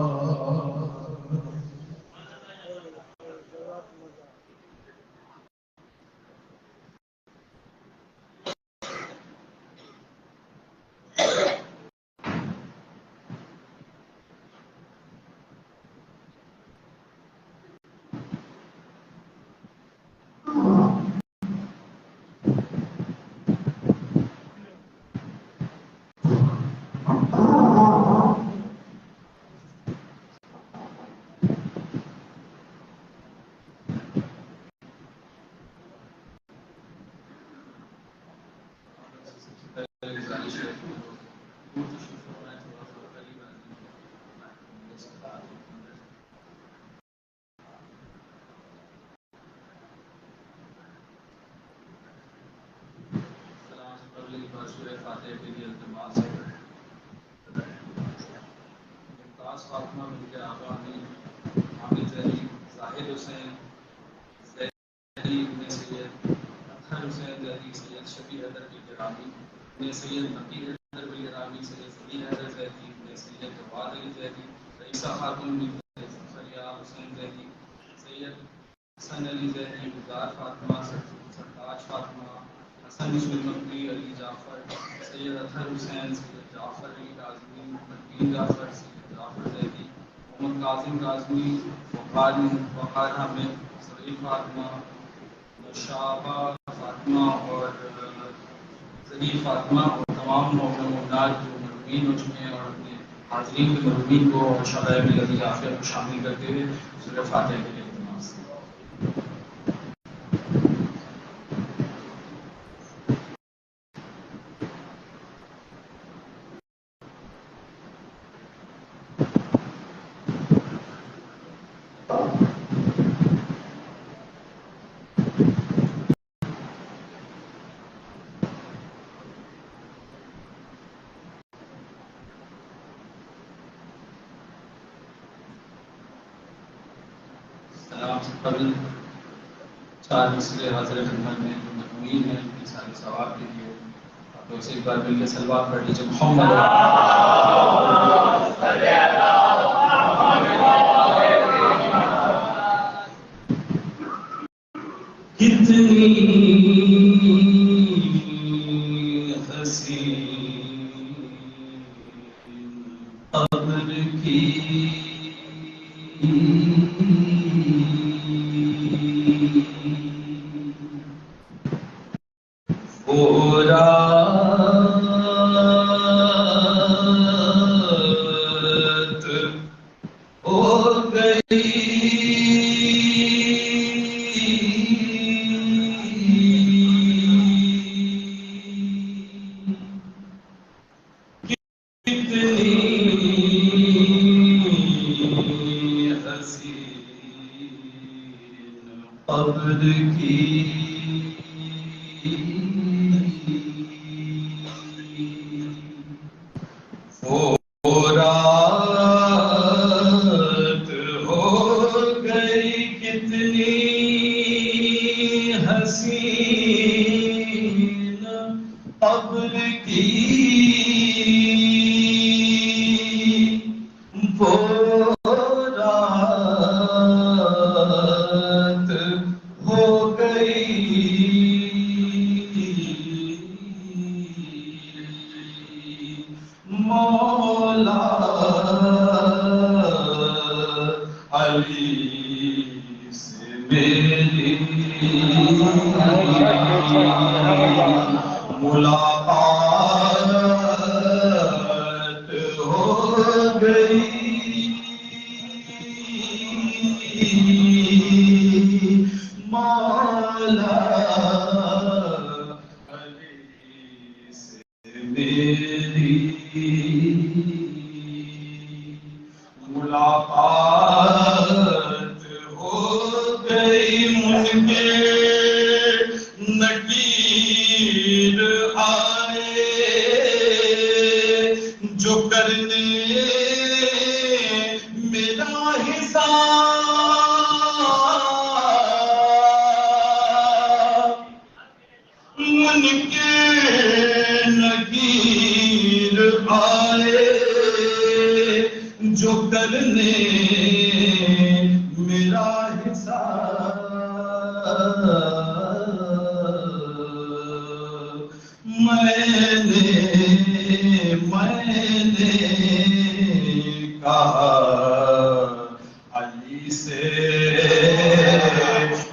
فاطمہ بنت آبا امین، حامد علی، زاہد حسین، زیدی ابن سید، اطہر حسین زیدی، سید شفیع حیدر الگرامی ابن سید نقی حیدر الگرامی، سید سلی حیدر زیدی ابن سید جواد علی زیدی، رئیسہ خاتون بنت فریاد حسین زیدی، سید حسن علی زیدی، گزار فاطمہ، سرتاج فاطمہ، حسن مسلم مکی، علی جعفر، سید اطہر حسین، سید جعفر علی کاظمی، پروین جعفر، سید جعفر زیدی، محمد کاظم کاظمی، وقار حامد، سعید فاطمہ، نشابہ فاطمہ اور ذریع فاطمہ، اور تمام مومنات جو مرحومین ہو چکے ہیں، اور اپنے حاضرین کے مرحومین کو اور شبائب الذی عافیہ کو شامل کرتے ہوئے سورہ فاتحہ کے لیے اہتمام سے. قبل 4 مصرے حاضر خدمت میں جو مجموعین ہیں ان کے سارے ثواب کے لیے آپ لوگ سے ایک بار مل کے صلوات پڑھ لیجیے محمد کتنی حسین قبر کی وہ رات ہو گئی قبر کی وہ رات ہو گئی کتنی حسین قبر کی وہ ملاقات ہو گئی مولا علی سے میری ملاقات ہو گئی منکر نکیر آئے جو کرنے میرا حساب منکر نکیر آئے جو کرنے میرا حساب میں نے کہا علی سے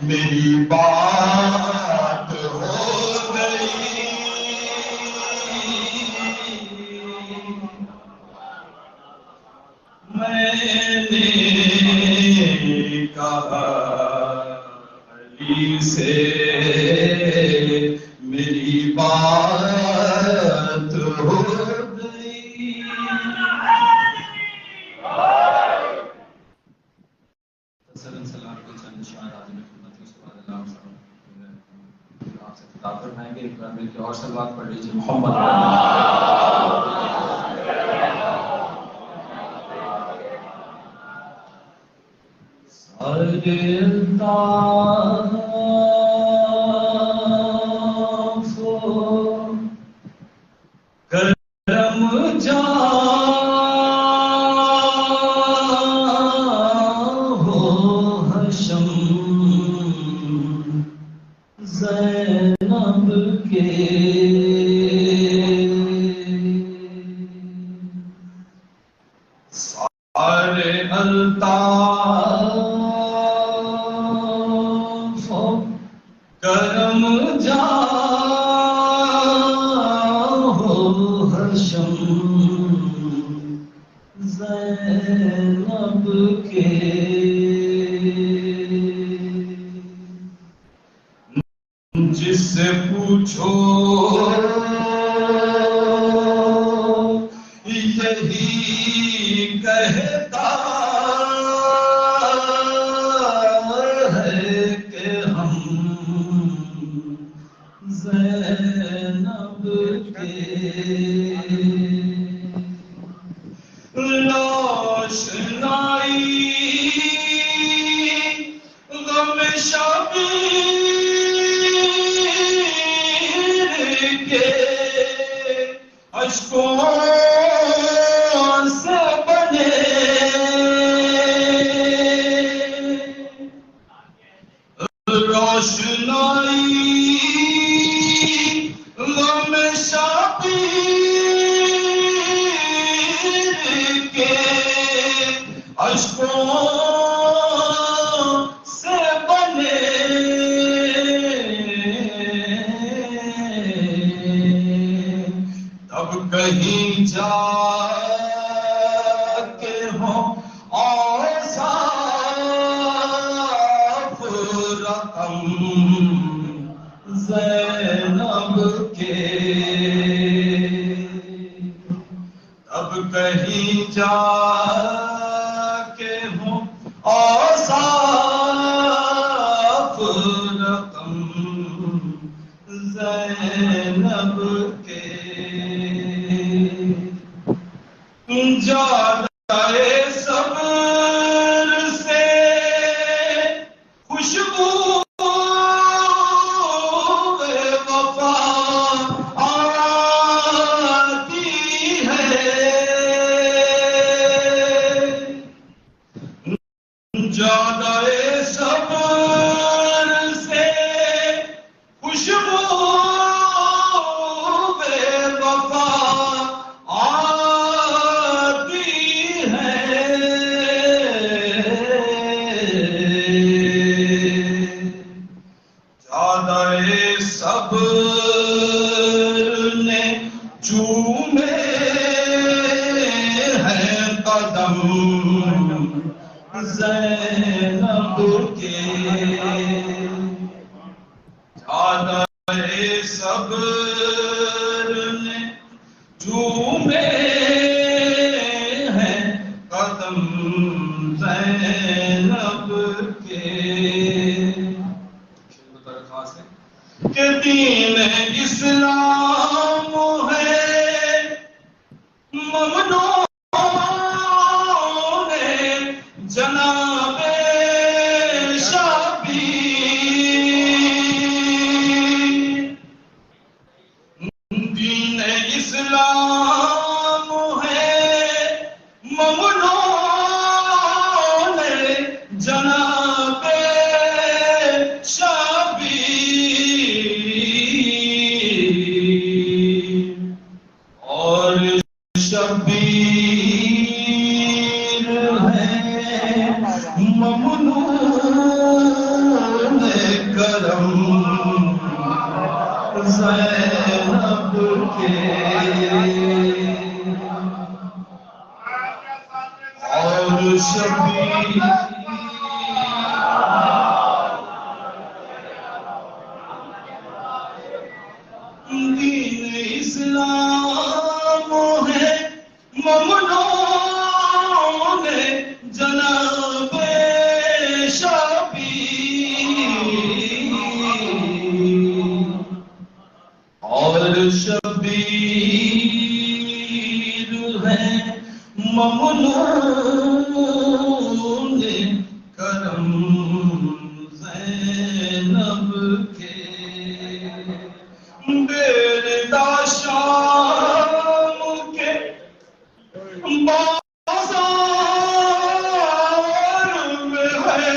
میری بات ہو گئی میں نے کہا علی سے میری بات ہو گئی سلام کے چند اشعار عظیم خدمت کے سبحان اللہ آپ سے خطاب فرمائیں گے ایک بار مل کے اور صلوات پڑھ لیجیے محمد کرم جا ہو حشم زینب کے سارے الطاف کرم جا ہو حشم زینب کے جس سے پوچھو یہی کہتا ہے کہ ہم زینب کے روشنائی غم کے اشکوں سے بنے روشنائی غم شبیر کے اشکوں سے بنے تب کہیں جا کے ہوں اوصاف رقم زینب کے تب کہیں جا کے ہوں اوصاف رقم زینب کے جادائے صبر سے خوشبو وفا آتی ہے جادائے صبر سے خوشبو وفا آتی ہے جادائے صبر نے چومے ہیں قدم زینب کے جادائے صبر نے چومے ہیں قدم زینب کے خاص ہے کہ دین اسلام ہے ممنوع جناب شبیر دین اسلام ہے ممنوع جناب شبیر اور شبیر ہے ممنون کرم زینب کے اور شبیر دین اسلام ہے ممنون جناب شبیر اور شبیر ہے ممنون کرم زینب کے بیردا شام کے بازار میں ہے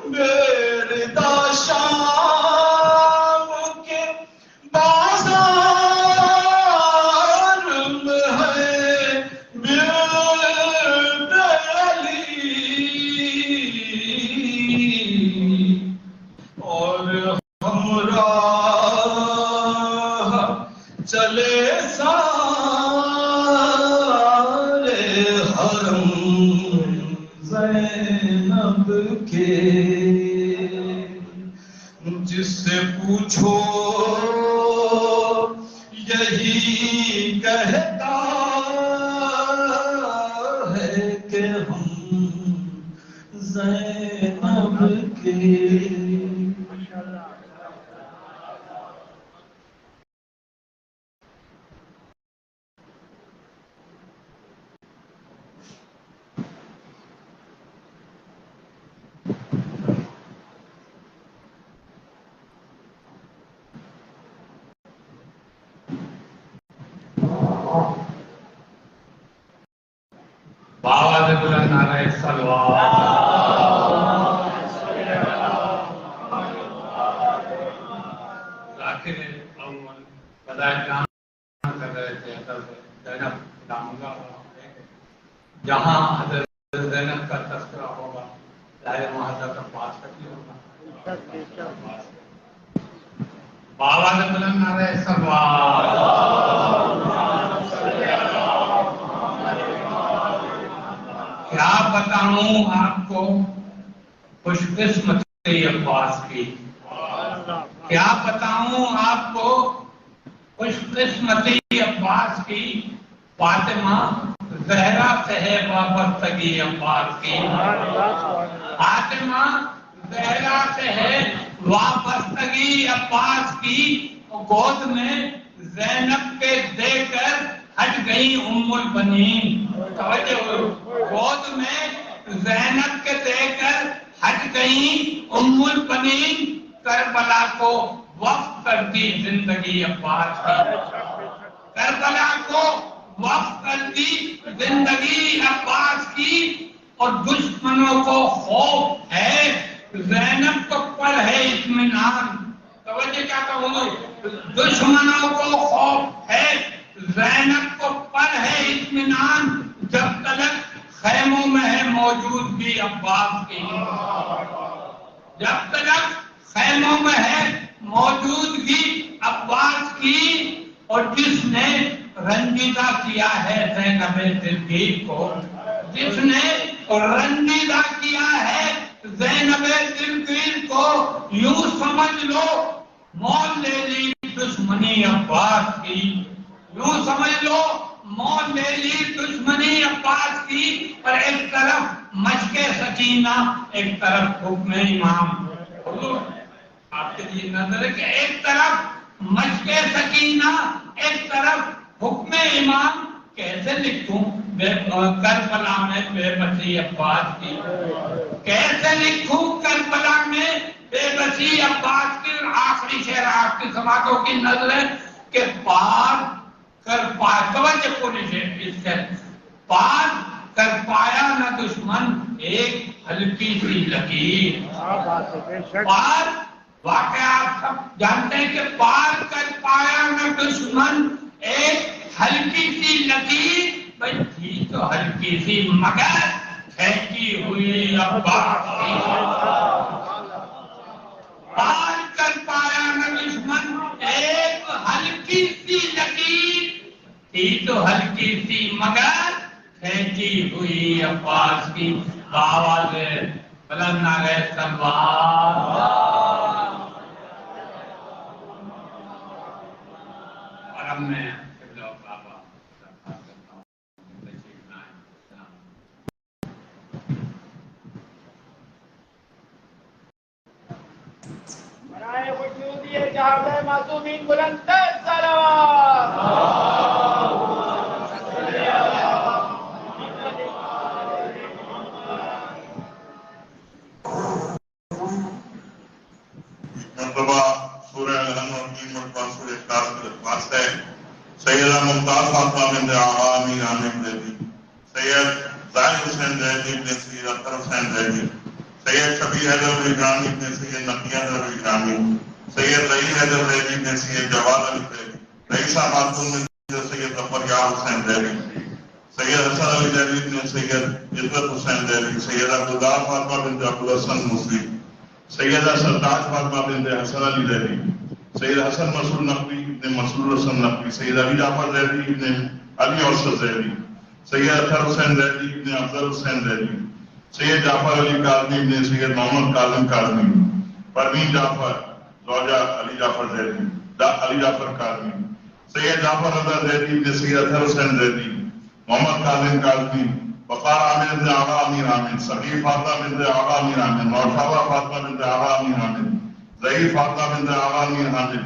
بیردا شام کے بازار میں ہے اور ہمراہ چلے سارے حرم زینب کے جس سے پوچھو یہی کہتا ہے کہ ہم زینب کے بلند نعرہ صلوات. ذاکر اول بدائے جان کر رہے تھے حضرت زینب نامگا. جہاں حضرت زینب کا تذکرہ ہوگا ظاہر وہاں حضرت عباس کا بھی ہوگا. بابا نے بلند نعرہ صلوات. کیا بتاؤں آپ کو خوش قسمتی عباس کی, کیا بتاؤں آپ کو خوش قسمتی عباس کی. فاطمہ زہرا سے ہے وابستگی عباس کی. فاطمہ زہرا سے ہے وابستگی عباس کی. گود میں زینب کے دے کر ہٹ گئی ام البنین. گود میں زینب کے دے کر ہٹ گئی ام البنین. کربلا کو وقف کر دی زندگی عباس کی. کربلا کو وقف کر دی زندگی عباس کی. اور دشمنوں کو خوف ہے زینب کو پر ہے اطمینان. توجہ کیا کہوں گی, دشمنوں کو خوف ہے زینب کو پر ہے اطمینان. جب تلک خیموں میں ہے موجودگی عباس کی. جب تلک خیموں میں ہے موجودگی عباس کی. اور جس نے رنجیدہ کیا ہے زینب دلگیر کو, جس نے رنجیدہ کیا ہے زینب دلگیر کو, یوں سمجھ لو مول لے لی دشمنی عباس کی. یوں سمجھ لو مول لے لی دشمنی عباس کی. اور ایک طرف مشق سکینہ, ایک طرف حکم امام. آپ کے لیے نظر ہے کہ ایک طرف مشق سکینہ, ایک طرف حکم امام. کیسے لکھوں کربلا میں بے بسی عباس کی, کیسے لکھوں کربلا میں بے بسی عباس کی. آخری شعر آپ کی سماعتوں کی نظر ہے کہ پار کر پایا, توجہ پوری شعر اس سے, پار کر پایا نہ دشمن ایک ہلکی سی لکیر. پار واقعہ آپ سب جانتے ہیں کہ پار کر پایا نہ دشمن ایک ہلکی سی لکیر. بھئی تھی تو ہلکی سی مگر کھینچی ہوئی عباس کی. پار کر پایا نہ دشمن ایک ہلکی سی لکیر. تھی تو ہلکی سی مگر کھینچی ہوئی عباس کی. آواز بلند نعرہ صلوات. اور اب میں برائے وجودی جہاں معصومین بلند صلوات. مرتبہ سورہ الحمد اور 3 مرتبہ سورہ اخلاص کے الفاظ ہے. سیدہ ممتاز فاطمہ بنت آغا امیر عامر زیدی, سید ظاہر حسین زیدی ابن سید اختر حسین زیدی, سید شبیہ حیدر الاکرامی ابن سید نقیہ حیدر الاکرامی, سید رئیس حیدر زیدی ابن سید جواد علی زیدی, رئیسہ خاتون بنت سید ظفر یار حسین زیدی, سید حسن علی زیدی ابن سید عزت حسین زیدی, سیدہ عبداللہ فاطمہ بنت عبدالحسن موسوی, سیدہ سرتاج فاطمہ بنت حسن علی زیدی, سید حسن مسعود نقوی ابن مسعود حسن نقوی, سید علی جعفر زیدی ابن علی اوسط زیدی, سید اطہر حسین زیدی ابن افضل حسین زیدی, سید جعفر علی کاظمی ابن سید محمد کاظم کاظمی, پروین جعفر زوجہ علی جعفر زیدی علی جعفر کاظمی, سید جعفر رضا زیدی ابن سید اطہر حسین زیدی, محمد کاظم کاظمی, وقار عامر بن آغا امیر عامر, صغیر فاطمہ بنت آغا امیر عامر, نوشابہ فاطمہ بنت آغا امیر عامر, ضعیف فاطمہ بنت آغا امیر عامر,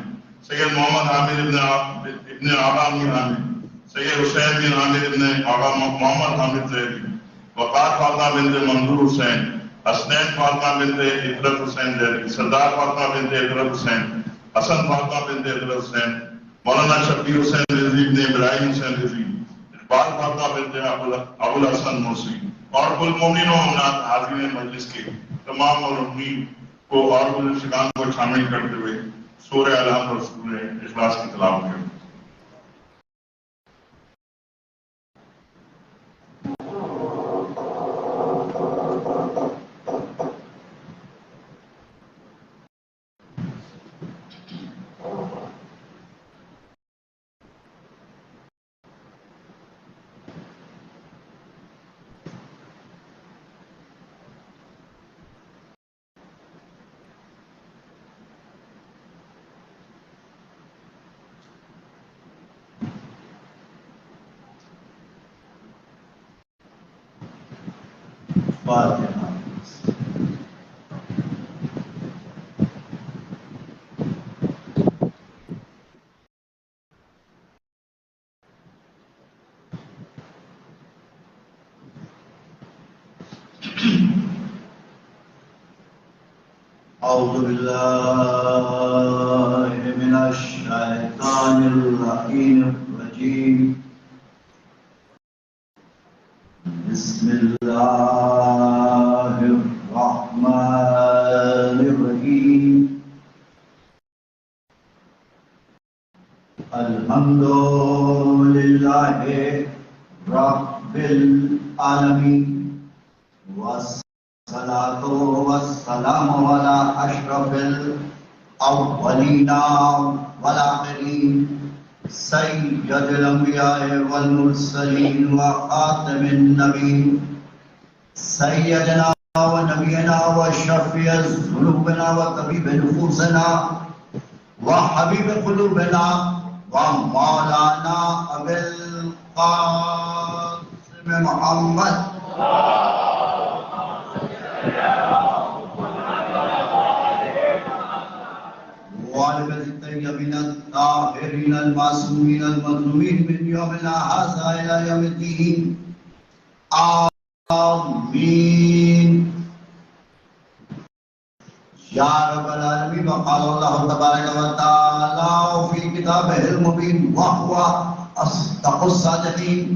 سید محمد عامر ابن آغا امیر عامر, سید حسین بن عامر ابن آغا محمد حامد زیدی, وقار فاطمہ بنت منظور حسین, حسنین فاطمہ بنت عطرت حسین زیدی, سردار فاطمہ بنت عطرت حسین, حسن فاطمہ بنت عطرت حسین, مولانا شبیر حسین رضوی ابن ابراہیم حسین رضوی, اقبال فاطمہ بنت ابو الحسن موسوی, اور کل مومنین و مومنات حاضرین مجلس کے تمام مرحومین کو اور بزرگان کو شامل کرتے ہوئے سورہ الحمد اور سورہ اخلاص کی تلاوت کریں۔ فاتحہ۔ اعوذ باللہ من الشیطان اللعین الرجیم، بسم اللہ الرحمن الرحیم، الحمد للہ رب العالمین، والصلاة والسلام على اشرف الاولین والآخرین، سید الانبیاء والمرسلین وخاتم النبیین، سیدنا ونبینا وشفیع ذنوبنا وطبیب نفوسنا وحبیب قلوبنا ومولانا ابی القاسم محمد وعلى الطيبين الطاهرين المعصومين المظلومين من يومنا هذا إلى يوم الدين، آمين يا رب العالمين۔ وقال الله تبارك وتعالى في كتابه المبين وهو أصدق الصادقين،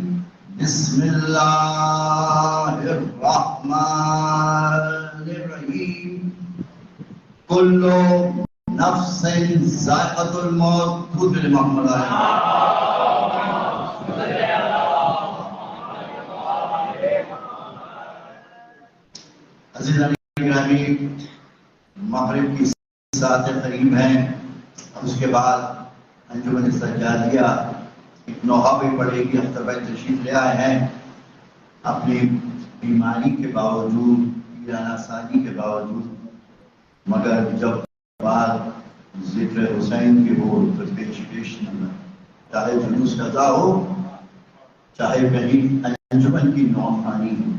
بسم الله الرحمن الرحيم، كل نفس ذائقۃ الموت، خود محمد عزیزان گرامی، مغرب کی ساعت قریب ہیں، اس کے بعد انجمن سجادیہ ایک نوحہ بھی پڑھے گی۔ اختر بھائی تشریف لے آئے ہیں، اپنی بیماری کے باوجود، پیرانہ سازی کے باوجود، مگر جب بعد ذکر حسین کی ہو تو پیش چاہے جلوس قضا ہو، چاہے کہیں انجمن کی نوخوانی ہو،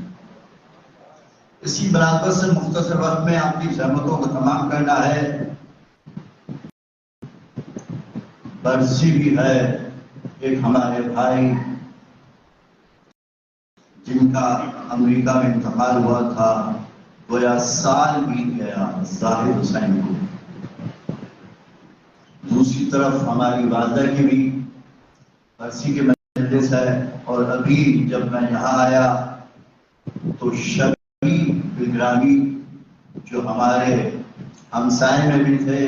اسی برابر سے مختصر وقت میں اپنی زحمتوں کو تمام کرنا ہے۔ برسی بھی ہے ایک ہمارے بھائی جن کا امریکہ میں انتقال ہوا تھا، گویا سال بیت گیا زاہد حسین کو۔ دوسری طرف ہماری والدہ کی بھی برسی کے مجلس ہے، اور ابھی جب میں یہاں آیا تو شبی بلگرامی جو ہمارے ہمسائے میں بھی تھے،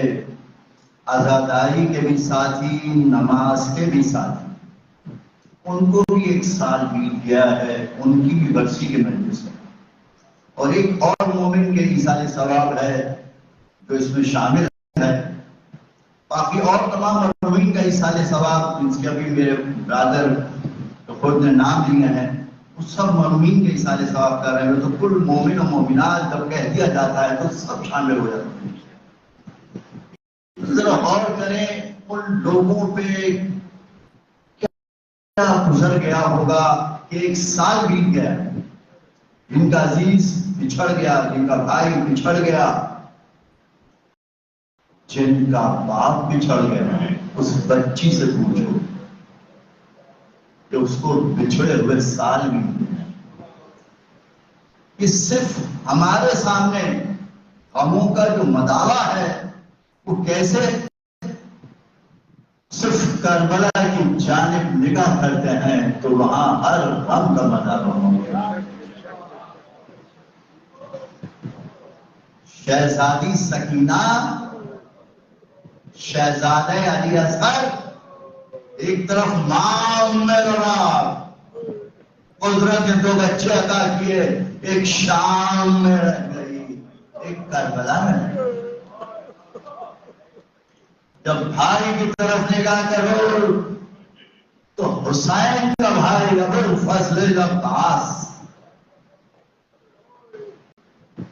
عزاداری کے بھی ساتھی، نماز کے بھی ساتھی، ان کو بھی ایک سال بیت گیا ہے، ان کی بھی برسی کے مجلس ہے، اور ایک اور مومن کے ایصال ثواب ہے جو اس میں شامل ہے۔ باقی اور تمام مرحومین کا ایصال ثواب، جن کے ابھی میرے برادر جو خود نے نام لیے ہیں، وہ سب مرحومین کے ایصال ثواب کر رہے ہیں، تو کل مومن و مومنات جب کہہ دیا جاتا ہے تو سب شامل ہو جاتے ہیں۔ ذرا غور کریں ان لوگوں پہ کیا گزر گیا ہوگا کہ ایک سال بیت گیا، جن کا عزیز بچھڑ گیا، جن کا بھائی بچھڑ گیا، جن کا باپ بچھڑ گیا۔ اس بچی سے پوچھو کہ اس کو بچھڑے ہوئے سال بھی، یہ صرف ہمارے سامنے غموں کا جو مداوع ہے وہ کیسے صرف کربلا کی جانب نگاہ کرتے ہیں تو وہاں ہر غم کا مداوع ہوگا۔ شہزادی سکینہ، شہزادہ علی اصغر، ایک طرف ماں ام رونا، قدرت نے 2 بچے عطا کیے، ایک شام میں رہ گئی، ایک کربلا میں رہ گئی۔ جب بھائی کی طرف نگاہ کرو تو حسین کا بھائی ابو الفضل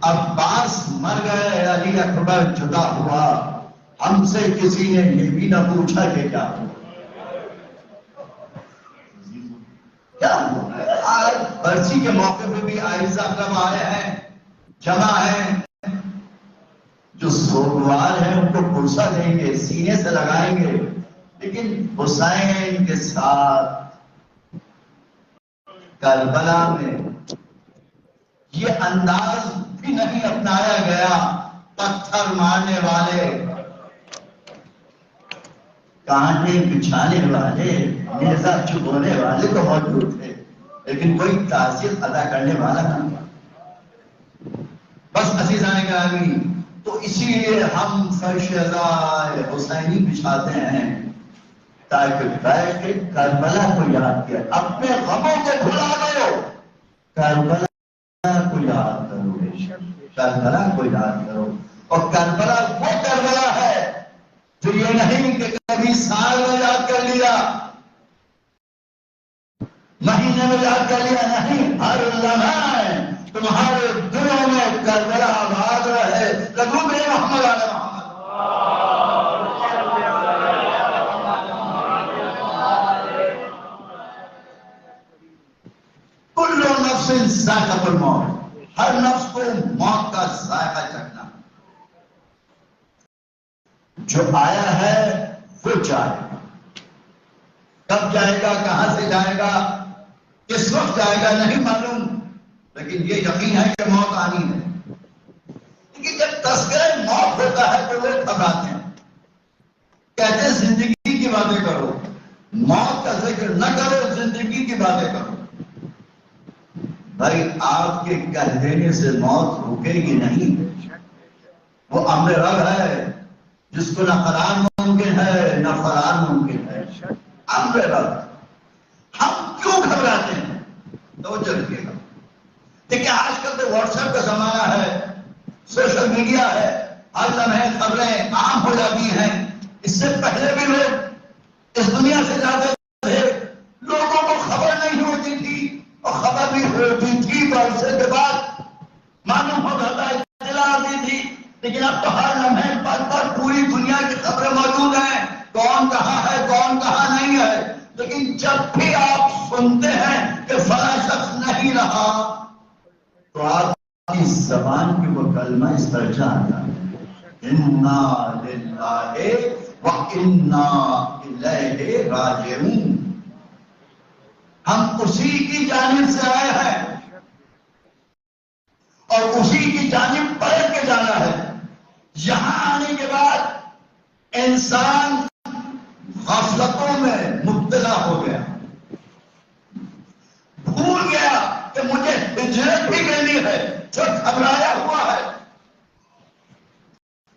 عباس مر گئے، علی اکبر جدا ہوا۔ ہم سے کسی نے یہ بھی نہ پوچھا کہ کیا ہوا، کیا ہوا۔ آج برسی کے موقع پہ بھی آئزہ کب آئے ہیں، جمع ہیں، جو سوگوار ہیں ان کو پرسہ دیں گے، سینے سے لگائیں گے، لیکن حسین کے ساتھ کربلا میں یہ انداز بھی نہیں اپنایا گیا۔ پتھر مارنے والے، کانٹے بچھانے والے، نیزہ چبونے والے تو موجود تھے، لیکن کوئی تعزیت ادا کرنے والا نہ تھا۔ بس عزیزان گرامی، تو اسی لیے ہم فرش ازائے حسینی بچھاتے ہیں تاکہ بیٹھ کے کربلا کو یاد کیا، اپنے غموں کو بھلا دو، کربلا کو یاد کرو، کربلا کو یاد کرو۔ اور کربلا وہ کربلا ہے جو یہ نہیں کہ کبھی سال میں یاد کر لیا، مہینے میں یاد کر لیا، نہیں، ہر لمحہ تمہارے دلوں میں کربلا آباد رہے۔ لگو میرے محمد علیہ محمد۔ کل نفس ذائقۃ الموت، ہر نفس کو موت کا ذائقہ چکھنا۔ جو آیا ہے وہ جائے گا، کب جائے گا، کہاں سے جائے گا، کس وقت جائے گا نہیں معلوم، لیکن یہ یقین ہے کہ موت آنی ہے۔ لیکن جب تذکرہ موت ہوتا ہے تو لوگ گھبراتے ہیں، کہتے ہیں زندگی کی باتیں کرو، موت کا ذکر نہ کرو، زندگی کی باتیں کرو۔ بھائی آپ کے کہہ دینے سے موت رکے گی نہیں، وہ امر رب ہے جس کو نہ قرار ممکن ہے نہ فرار ممکن ہے، امر رب۔ ہم کیوں گھبراتے ہیں؟ توجہ رکھیے گا۔ دیکھیں آج کل تو واٹس ایپ کا زمانہ ہے، سوشل میڈیا ہے، ہر لمحے خبریں عام ہو جاتی ہیں۔ اس سے پہلے بھی لوگ اس دنیا سے جاتے تھے، لوگوں کو خبر نہیں ہوتی تھی، اور خبر بھی ہوتی تھی تو عرصے کے بعد معلوم ہو جاتا ہے، اطلاع آتی تھی۔ لیکن اب تو ہر لمحے پر پوری دنیا کی خبریں موجود ہیں، کون کہاں ہے، کون کہاں نہیں ہے۔ لیکن جب بھی آپ سنتے ہیں کہ فلاں شخص نہیں رہا تو آپ کی زبان کی وہ کلمہ اس طرح آتا ہے، انا للہ و انا الیہ راجعون۔ ہم اسی کی جانب سے آئے ہیں اور اسی کی جانب پلٹ کے جانا ہے۔ یہاں آنے کے بعد انسان غفلتوں میں مبتلا ہو گیا، بھول گیا کہ مجھے ہجرت بھی کرنی ہے، جو گھبرایا ہوا ہے،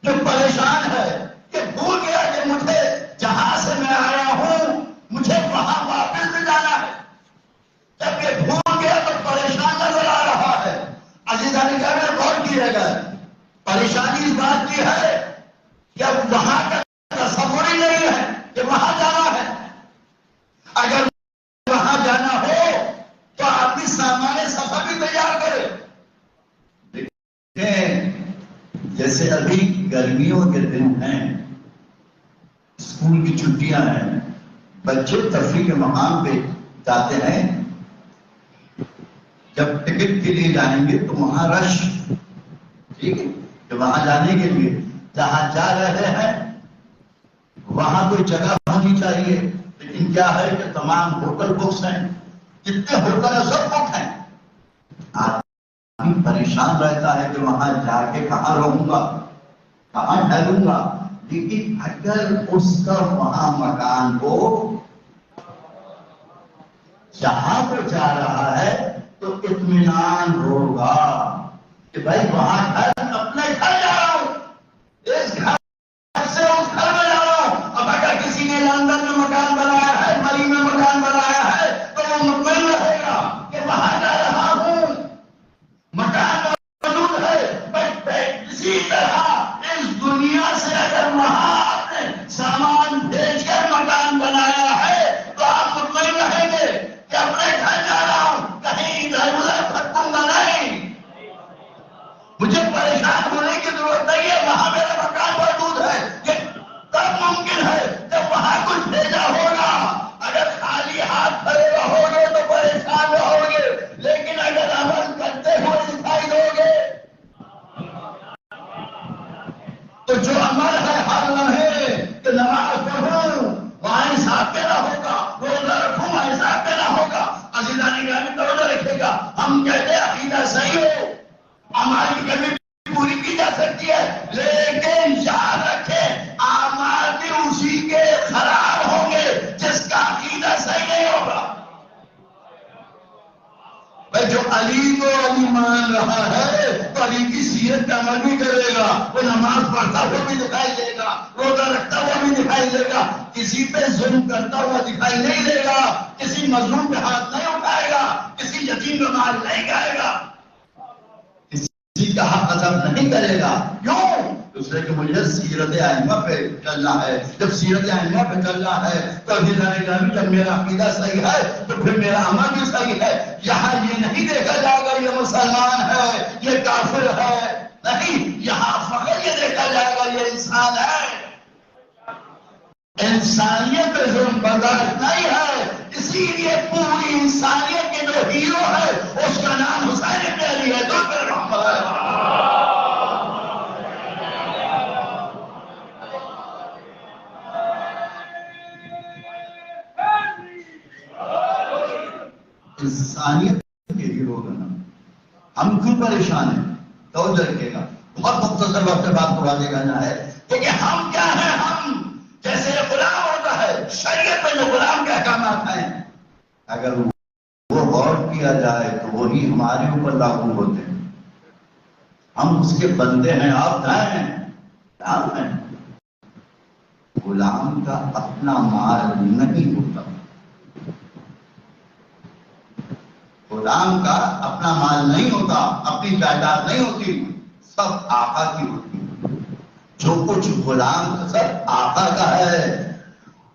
جو پریشان ہے، کہ بھول گیا کہ مجھے جہاں سے میں آیا ہوں مجھے وہاں واپس بھی جانا ہے۔ جب یہ بھول گیا تو پریشان نظر آ رہا ہے۔ عزیزان گرامی غور کیے گا، پریشانی اس بات کی ہے کہ اب وہاں کا تصور ہی نہیں ہے کہ وہاں جانا ہے۔ اگر وہاں جانا ہو تو اپنی سامان سفر بھی تیار کرے۔ دیکھیں جیسے ابھی گرمیوں کے دن ہیں، اسکول کی چھٹیاں ہیں، بچے تفریح کے مقام پہ جاتے ہیں، جب ٹکٹ کے لیے جائیں گے تو وہاں رش، ٹھیک ہے، کہ وہاں جانے کے لیے جہاں جا رہے ہیں وہاں کوئی جگہ ہونی چاہیے، لیکن کیا ہے کہ تمام ہوٹل بکس ہیں، جتنے ہوٹل ہیں سب بک ہیں۔ آدمی پریشان رہتا ہے کہ وہاں جا کے کہاں رہوں گا، کہاں ٹھہروں گا۔ لیکن اگر اس کا وہاں مکان ہو، جہاں پر جا رہا ہے تو اطمینان ہوگا کہ بھائی وہاں گھر اپنے گھر جا صحیح ہو، اعمال کی کمی پوری کی جا سکتی ہے، لیکن یاد رکھیں اعمال بھی اسی کے خراب ہوں گے جس کا عقیدہ صحیح نہیں ہوگا۔ جو علی کو علی مان رہا ہے تو علی کی سیرت کا عمل بھی کرے گا، وہ نماز پڑھتا ہوا بھی دکھائی دے گا، روزہ رکھتا ہوا بھی دکھائی دے گا، کسی پہ ظلم کرتا ہوا دکھائی نہیں دے گا، کسی مظلوم پہ ہاتھ نہیں اٹھائے گا، کسی یتیم کا مال نہیں کھائے گا، کسی کا حق عزم نہیں کرے گا۔ کیوں؟ اس لیے کہ مجھے سیرت ائمہ پہ چلنا ہے۔ جب سیرت ائمہ پہ چلنا ہے تو جب میرا عقیدہ صحیح ہے تو پھر میرا عمل بھی صحیح ہے۔ یہاں یہ نہیں دیکھا جائے گا یہ مسلمان ہے یہ کافر ہے، نہیں، یہاں فقط یہ دیکھا جائے گا یہ انسان ہے۔ انسانیت پہ ظلم برداشت نہیں ہے، اسی لیے پوری انسانیت کے جو ہیرو ہے اس کا نام حسین ابن علی ہے۔ تو پھر انسانیت کے ہیرو کا نام، ہم کیوں پریشان ہیں؟ توجہ رکھے گا، بہت مختصر وقت میں بات کو واضح کرنا ہے، کیونکہ ہم کیا ہیں؟ ہم جیسے غلام ہوتا ہے، شریعت میں جو غلام کے احکامات ہیں اگر وہ غور کیا جائے تو وہی ہمارے اوپر لاگو ہوتے ہیں، ہم اس کے بندے ہیں۔ آپ ہیں غلام کا اپنا مال نہیں ہوتا، غلام کا اپنا مال نہیں ہوتا، اپنی جائیداد نہیں ہوتی، سب آقا کی ہوتی ہے۔ جو کچھ غلام کا سب آقا کا ہے۔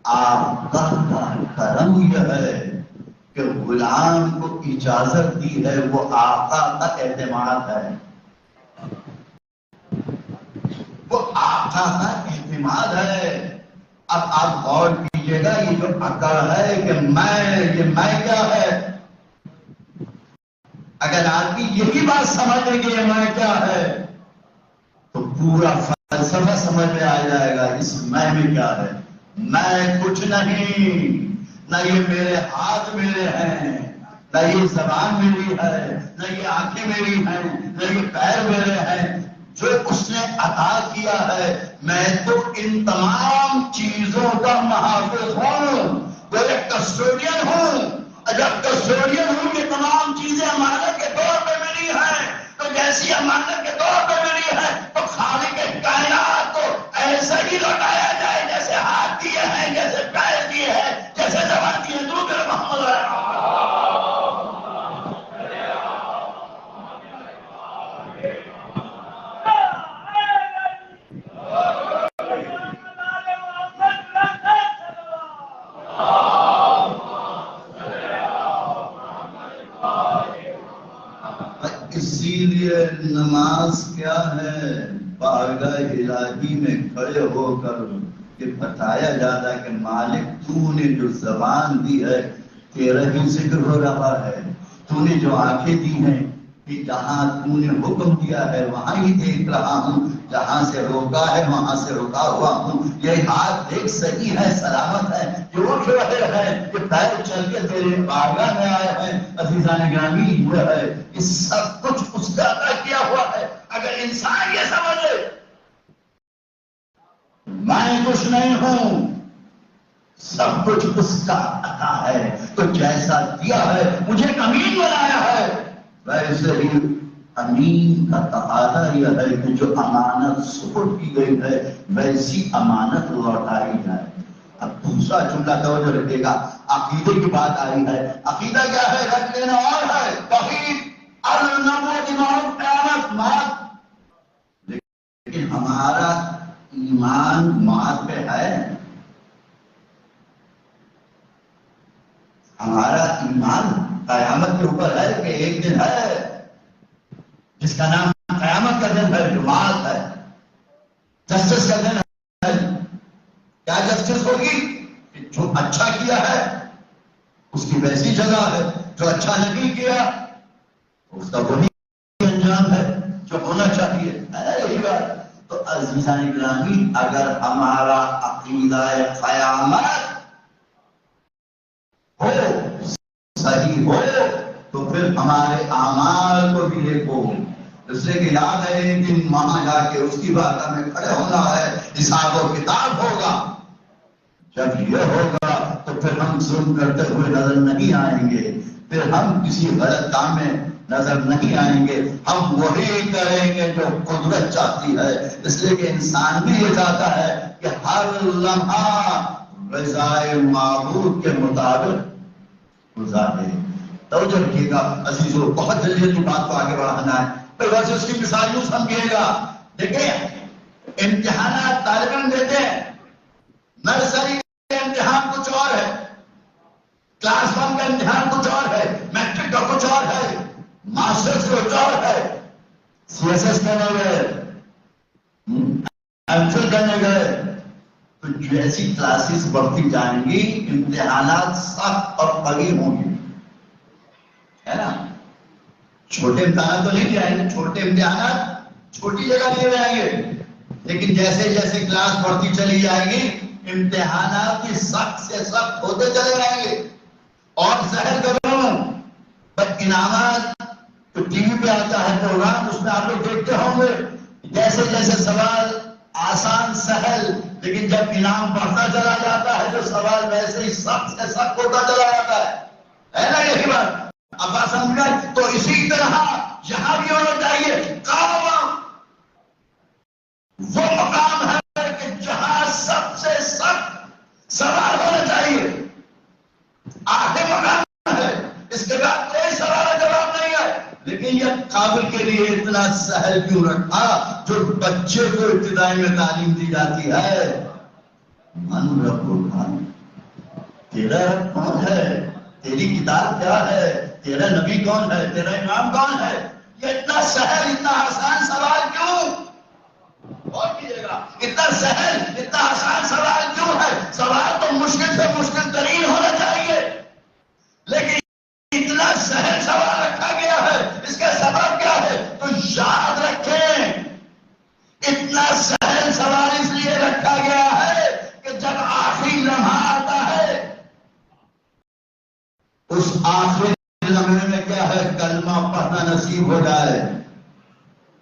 آقا کا کرم یہ ہے کہ غلام کو اجازت دی ہے، وہ آقا کا اعتماد ہے، وہ آقا کا اعتماد ہے۔ اب آپ غور کیجئے گا، یہ جو اکڑ ہے کہ میں کیا ہے، اگر آدمی یہی بات سمجھ لے کہ یہ میں کیا ہے تو پورا فلسفہ سمجھ میں آ جائے گا اس میں کیا ہے۔ میں کچھ نہیں، نہ یہ میرے ہاتھ میرے ہیں، نہ یہ زبان میری ہے، نہ یہ آنکھیں میری ہیں، نہ یہ پیر میرے ہیں، جو اس نے عطا کیا ہے میں تو ان تمام چیزوں کا محافظ ہوں، وہ ایک کسٹوڈین ہوں۔ جب کسٹوڈین ہوں کہ تمام چیزیں امانت کے طور پہ ملی ہیں، تو جیسی امانت کے طور پہ ملی ہے تو خالق کائنات کو ایسا ہی لوٹایا جائے جیسے ہاتھ دیے ہیں، جیسے پیر دیے ہیں، جیسے زبان دیے۔ تو پھر محمد اسی لیے نماز کیا ہے؟ بارگاہ الہی میں کھڑے ہو کر یہ بتایا جاتا ہے کہ مالک تو نے جو زبان دی ہے تیرا ہی ذکر ہو رہا ہے، تو نے جو آنکھیں دی ہیں کہ جہاں تو نے حکم دیا ہے وہاں ہی دیکھ رہا ہوں، جہاں سے روکا ہے وہاں سے رکا ہوا ہوں، یہ ہاتھ دیکھ صحیح ہے، سلامت ہے، یہ اٹھ رہے ہیں، یہ پیر چل کے تیرے بارگاہ میں آئے ہیں، عزیزان گرامی ہوا ہے، یہ سب کچھ اس کا عطا کیا ہوا ہے۔ اگر انسان یہ سمجھے میں کچھ نہیں ہوں، سب کچھ اس کا عطا ہے، تو جیسا دیا ہے مجھے امین بنایا ہے، ویسے ہی امین کا تقاضا یہ ہے کہ جو امانت سپرد کی گئی ہے ویسی امانت لوٹائی جائے۔ اب دوسرا جملہ توجہ رکھے گا، عقیدے کی بات آئی ہے۔ عقیدہ کیا ہے؟ رکھ لینا اور ہے توحید، النبوۃ ایمان قیامت مات، لیکن ہمارا ایمان مات پہ ہے، ہمارا ایمان قیامت کے اوپر ہے کہ ایک دن ہے جس کا نام قیامت کا دن ہے، جو مات ہے، جسٹس کا دن ہے۔ کیا جسٹس ہوگی؟ کہ جو اچھا کیا ہے اس کی ویسی جگہ ہے، جو اچھا نہیں کیا اس کا وہی انجام ہے جو ہونا چاہیے، ہے یہی بات۔ تو عزیزان گرامی اگر ہمارا عقیدہ قیامت ہو، صحیح ہو، تو پھر پھر ہمارے اعمال کو بھی دیکھو. اس لیے کہ یاد ہے ایک دن وہاں جا کے اس کی بارگاہ میں کھڑے ہونا ہے، حساب و کتاب ہوگا. جب یہ ہوگا تو پھر ہم ظلم کرتے ہوئے نظر نہیں آئیں گے، پھر ہم کسی غلط کام میں نظر نہیں آئیں گے. ہم وہی کریں گے جو قدرت چاہتی ہے. اس لیے کہ انسان بھی یہ چاہتا ہے کہ ہر لمحہ رضائے معبود کے مطابق گزارے. توجہ رکھیے گا عزیزو، بہت جلدی جلدی بات کو آگے بڑھانا ہے. پھر ویسے اس کی مثال یوں سمجھیے گا. دیکھیں امتحانات طالب علم دیتے ہیں. نرسری کا امتحان کچھ اور ہے، کلاس 1 کا امتحان کچھ اور ہے، میٹرک کا کچھ اور ہے، ماسٹرز کا کچھ اور ہے. سی ایس ایس کرنے گئے، ایم فل کرنے گئے، تو جیسی کلاسز بڑھتی جائیں گی امتحانات سخت اور قوی ہوں گی، ہے نا. چھوٹے امتحانات تو نہیں جائیں گے، چھوٹے امتحانات چھوٹی جگہ لیے جائیں گے، لیکن جیسے جیسے کلاس بڑھتی چلی جائے گی امتحانات بھی سخت سے سخت ہوتے چلے جائیں گے. اور ظاہر کروں بس انعامات تو ٹی وی پہ آتا ہے پروگرام، اس میں آپ لوگ دیکھتے ہوں گے جیسے جیسے سوال آسان سہل، لیکن جب انعام بڑھتا چلا جاتا ہے تو سوال ویسے ہی سخت سے سخت ہوتا چلا جاتا ہے نا. یہی بات اب بات سمجھ گئے. تو اسی طرح یہاں بھی ہونا چاہیے کام وہ مقام ہے کہ جہاں سب سے سخت سوال ہونا چاہیے. آخری مقام ہے، اس کے بعد کوئی سوال جواب نہیں ہے. لیکن یہ قابل کے لیے اتنا سہل کیوں رکھا؟ جو بچے کو ابتدائی میں تعلیم دی جاتی ہے. من ربک، تیرا رب کون ہے، تیری کتاب کیا ہے، تیرا نبی کون ہے، تیرا امام کون ہے. یہ اتنا سہل اتنا آسان سوال کیوں؟ اور کیجیے گا اتنا سہل اتنا آسان سوال کیوں ہے؟ سوال تو مشکل سے مشکل ترین ہونا چاہیے، لیکن اتنا سہل سوال رکھا گیا ہے. اس کا سبب کیا ہے؟ تو یاد رکھیں اتنا سہل سوال اس لیے رکھا گیا ہے کہ جب آخری لمحہ آتا ہے، اس آخری لمحے میں کیا ہے؟ کلمہ پڑھنا نصیب ہو جائے.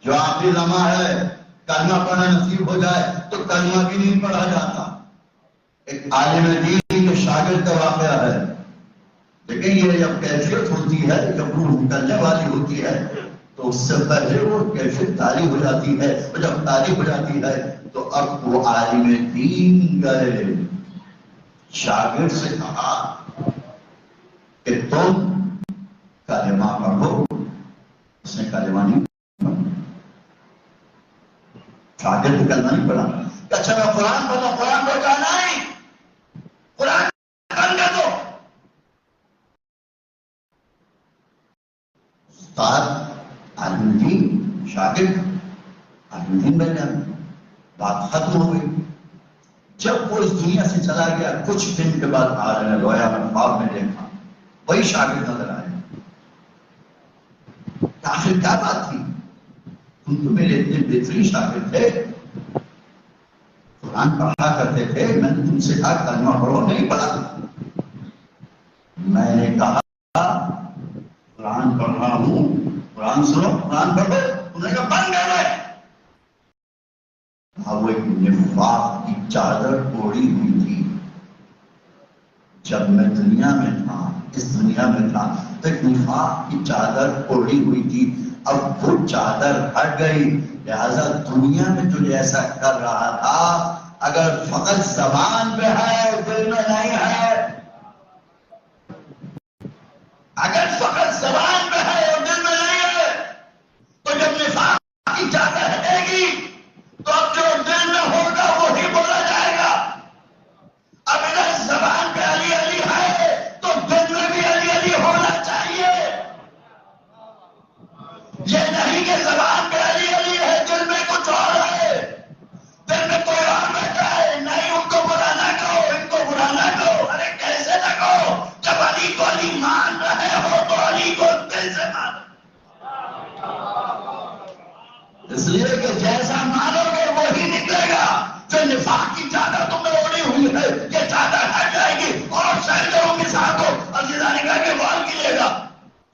جو آخری لمحہ ہے کلمہ پڑھنا نصیب ہو جائے تو کلمہ بھی نہیں پڑھا جاتا. ایک عالم دین کے شاگرد کا واقعہ ہے. لیکن یہ جب کیفیت ہوتی ہے، جب روح نکلنے والی ہوتی ہے تو اس سے پہلے وہ کیفیت طاری ہو جاتی ہے، اور جب طاری ہو جاتی ہے تو اب وہ عالم دین گئے شاگرد سے کہا کہ تم کلمہ پڑھو. اس نے کلمہ نہیں پڑھا، شاگرد کلمہ نہیں پڑھا. اچھا میں قرآن پڑھا، قرآن پڑھ کہا نہیں، قرآن پڑھ کر دو. استاد عالم دین، شاگرد عالم دین بن جانا. بات ختم ہو گئی. جب وہ اس دنیا سے چلا گیا کچھ دن کے بعد آ رہے رویا میں خواب میں دیکھا وہی شاگرد نظر آئے. آخر کیا بات تھی؟ تم تو میرے اتنے بہترین شاگرد تھے، قرآن پڑھا کرتے تھے، میں نے تم سے کہا کلمہ پڑھو، نہیں پڑھا. میں نے کہا قرآن پڑھ رہا ہوں، قرآن سنو، قرآن پڑھو. انہوں نے کہا بند کر دے. وہ ایک نفاق کی چادر اوڑی ہوئی تھی. جب میں دنیا میں تھا، اس دنیا میں تھا تو ایک نفاق کی چادر اوڑی ہوئی تھی. اب وہ چادر ہٹ گئی، لہذا دنیا میں جو ایسا کر رہا تھا اگر فقط زبان پہ ہے دل میں نہیں ہے، اگر فقط زبان پہ ہے اور دل میں نہیں ہے، تو جب نفاق کی چادر ہٹے گی تو اب جو دل میں ہوگا وہی بولا جائے گا. اب اگر زبان پہ علی علی ہے تو دل میں بھی علی علی ہونا چاہیے. یہ نہیں کہ زبان پہ علی علی ہے دل میں کچھ اور ہے، دل میں کوئی اور بیٹھا ہے. نہیں، ان کو برا نہ کہو، ان کو برا نہ کہو. ارے کیسے نہ کہو؟ جب علی کو علی مان رہے ہو تو علی کو دل سے مانو. اس لیے کہ جیسا مانو گے وہی نکلے گا. جو نفاق کی چادر تم نے اوڑی ہوئی ہے یہ چادر ہٹ جائے گی اور سینکڑوں کے ساتھ ہو. عزیزان نے کہا کہ وال کیجیے گا.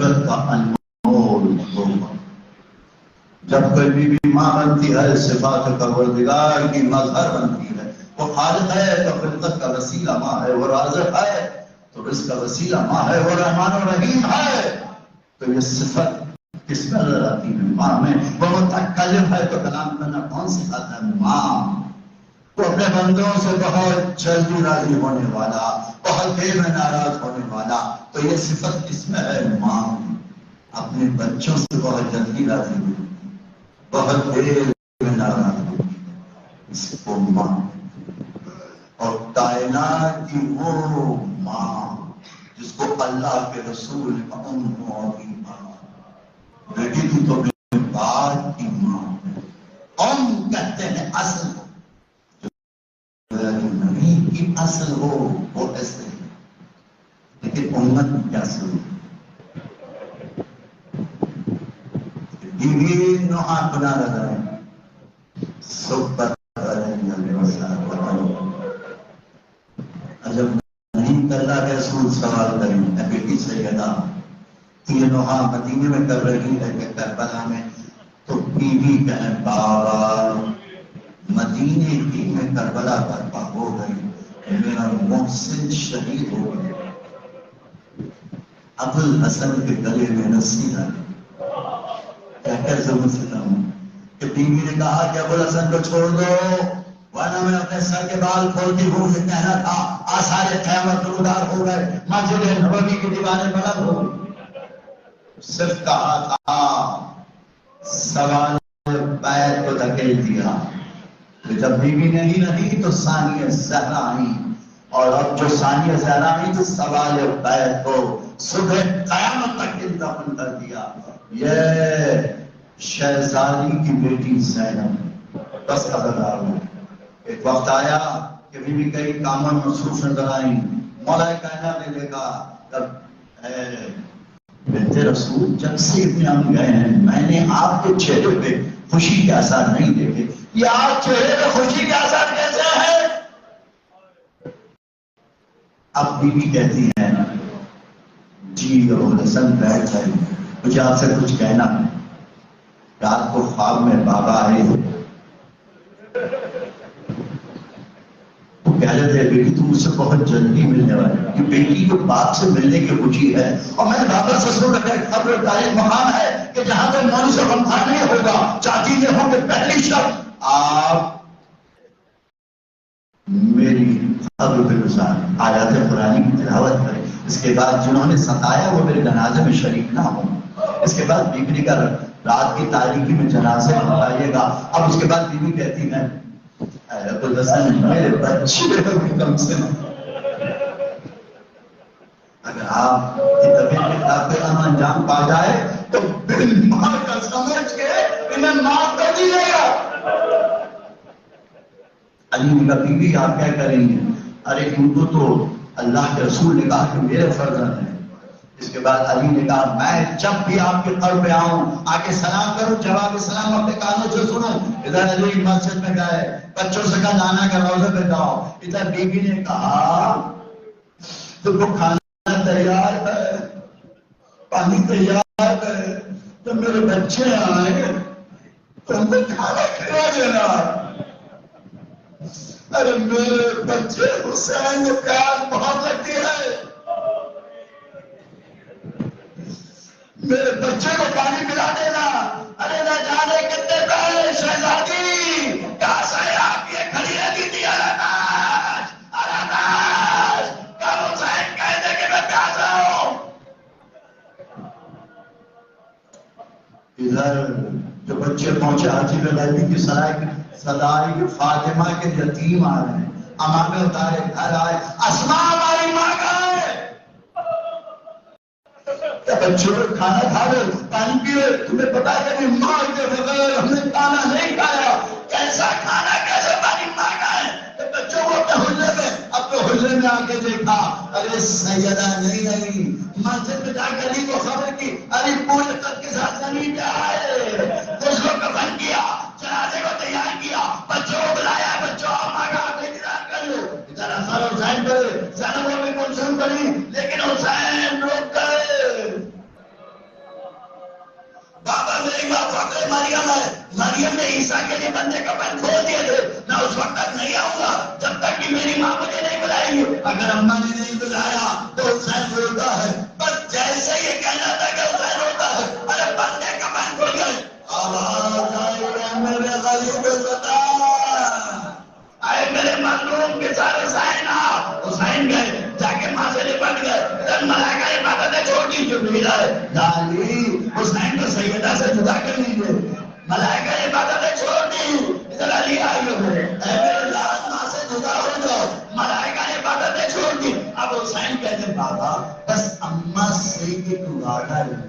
قدرت کا انمول تحفہ. جب کوئی بیوی ماں بنتی ہے صفات پروردگار کی مظہر بنتی ہے. وہ خالق ہے تو خلقت کا وسیلہ ماں ہے. وہ رازق ہے تو رزق کا وسیلہ ماں ہے. وہ رحمان و رحیم ہے تو یہ صفت کس میں نظر آتی ہے؟ ماں میں. وہ متکلم ہے تو کلام کرنا کون سکھاتا ہے؟ ماں. وہ اپنے بندوں سے بہت جلدی راضی ہونے والا، بہت دیر میں ناراض ہونے والا. تو یہ صفت کس میں ہے؟ ماں. اپنے بچوں سے بہت جلدی راضی ہوئی، بہت دیر میں ناراض ہوئی. اس کو ماں. اور کائنات کی وہ ماں جس کو اللہ کے رسول نے ماں، بیٹی تھی تو میرے باپ کی ماں. ہم کہتے ہیں اصل نبی کی اصل ہو وہ ایسے ہے، لیکن امت کی کیا اصل ہو؟ بیوی نوحہ بنا رہا ہے صحبت جب نہیں اللہ کے رسول سوال کریں بیٹی سیدہ یہ نوحہ مدینے میں کر رہی ہے کہ کربلا میں، تو بیوی کہیں بابا مدینے کی میں کربلا برپا ہو گئی، میرا محسن شہید ہو گیا. ابو الحسن کے گلے میں رسی ڈالی. کیا کہہ سکتا ہوں کہ بیوی نے کہا کہ ابو الحسن کو چھوڑ دو، ورنہ میں اپنے سر کے بال کھولتی ہوں. یہ کہنا تھا آثار قیامت نمودار ہو گئے، مسجد نبوی کی دیواریں بلند ہو گئی. صرف کہا تھا سوال بیت کو دھکیل دیا. جب بیوی نہیں رہی تو ثانیہ زہرا آئی، اور اب جو ثانیہ زہرا آئی تو سوال بیت کو صبح قیامت تک دفن کر دیا. یہ شہزادی کی بیٹی زینب بس خبردار ہو. ایک وقت آیا کہ بیوی کئی کاموں میں مصروف نظر آئی. مولا کائنات نے دیکھا جب بنت رسول جب سے ابن ہم گئے ہیں میں نے آپ کے چہرے پہ خوشی کے آثار نہیں دیکھے. یہ آپ چہرے پہ خوشی کے آثار کیسے ہیں؟ اب بیوی کہتی ہے جی ابو الحسن بیٹھ جائے، مجھے آپ سے کچھ کہنا ہے. رات کو خواب میں بابا آئے، وہ کہہ رہے تھے بیٹی تم مجھ سے بہت جلدی ملنے والی. کہ بیٹی کو باپ سے ملنے کی خوشی ہے، اور میں بابا سے سن رکھا خبر تاریخ مقام ہے کہ جہاں تک مولوی سے رمضان نہیں ہوگا چاہتی میں ہوں کہ پہلی شب آپ میری قبر پہ گزار آیات قرآن کی تلاوت کریں. اس کے بعد جنہوں نے ستایا وہ میرے جنازے میں شریک نہ ہوں. اس کے بعد بیوی کا رات کی تاریکی میں جنازے میں بتائیے گا. اب اس کے بعد بیوی کہتی ہے ابو الحسن میرے بچے کم سے اگر آپ کی طبیعت کے تاثر انجام پا جائے تو بن ماں کا سمجھ کے انہیں معاف کر دیجیے گا. علی نے کہا بیوی آپ کیا کریں گے؟ ارے ان کو تو اللہ کے رسول نے کہا کہ میرے فرزند ہیں. اس کے بعد علی نے کہا میں جب بھی آپ کے قبر پہ آؤں آ کے سلام کروں، جواب سلام اپنے کانوں سے سنوں. ادھر علی مسجد میں گئے، بچوں سے کہا نانا کے روزے پہ جاؤ. ادھر بیوی نے کہا تو وہ کھانا تیار ہے، پانی تیار ہے، تو میرے بچے آئے تو ہم کو کھانا کھلا دینا. ارے میرے بچے حسین کو پیار بہت لگتی ہے، میرے بچے کو پانی پلا دینا. ارے نہ جانے کتنے پہلے شہزادی کہاں سے آپ یہ کھڑی رہتی تھی. کب حسین کہہ دے کہ میں پیاسا ہوں. ادھر جو بچے پہنچے حاجی غیبی کی سدائی کی فاطمہ کے یتیم آ رہے ہیں، امامے اتارے گھر آئے. اسماء ہماری ماں کا ہے، بچوں کو کھانا کھا لو، پانی پیو. تمہیں پتا ہے کہ ماں کے بغیر ہم نے کھانا نہیں کھایا. کیسا کھانا کیسے پانی مانگا ہے؟ بچوں کو اپنے حجرے میں اپنے حجرے میں آ کے دیکھا. ارے سیدہ نہیں آئی. مسجد میں جا کے علی کو خبر کی. علی پورے قد کے ساتھ زمین پہ آئے، اس کو کفن کیا، جنازے کو تیار کیا، بچوں کو بلایا. بچوں مانگا آپ انتظار کر لو. ادھر حسن حسین کرے زینب بھی منظم کری، لیکن حسین روک گئے. بولے گا فخر مریم ہے، مریم نے عیسیٰ کے لیے بندے کفن کھول دیے تھے، میں اس وقت تک نہیں آؤں گا جب تک کہ میری ماں مجھے نہیں بلائے گی۔ اگر اماں نے نہیں بلایا تو حسین روتا ہے، بس جیسے یہ کہنا تھا کہ حسین روتا ہے، ارے بندے کفن کھل گئے، آواز آئی میرے غریب خدا، اے میرے مظلوم کے سارے حسین حسین گئے، جا کے ماں سے لپٹ گئے، ادھر ملائکہ عبادتیں چھوڑ دی، جبریل آئے، ڈالی حسین کو سیدہ سے جدا کر لیجیے، ملائکہ عبادتیں چھوڑ دی، ادھر علی آئی ہوئے، اے میرے لال ماں سے جدا ہو جاؤ، ملائکہ عبادتیں چھوڑ دی۔ اب حسین کہتے بابا بس اماں سے ایک وعدہ لے،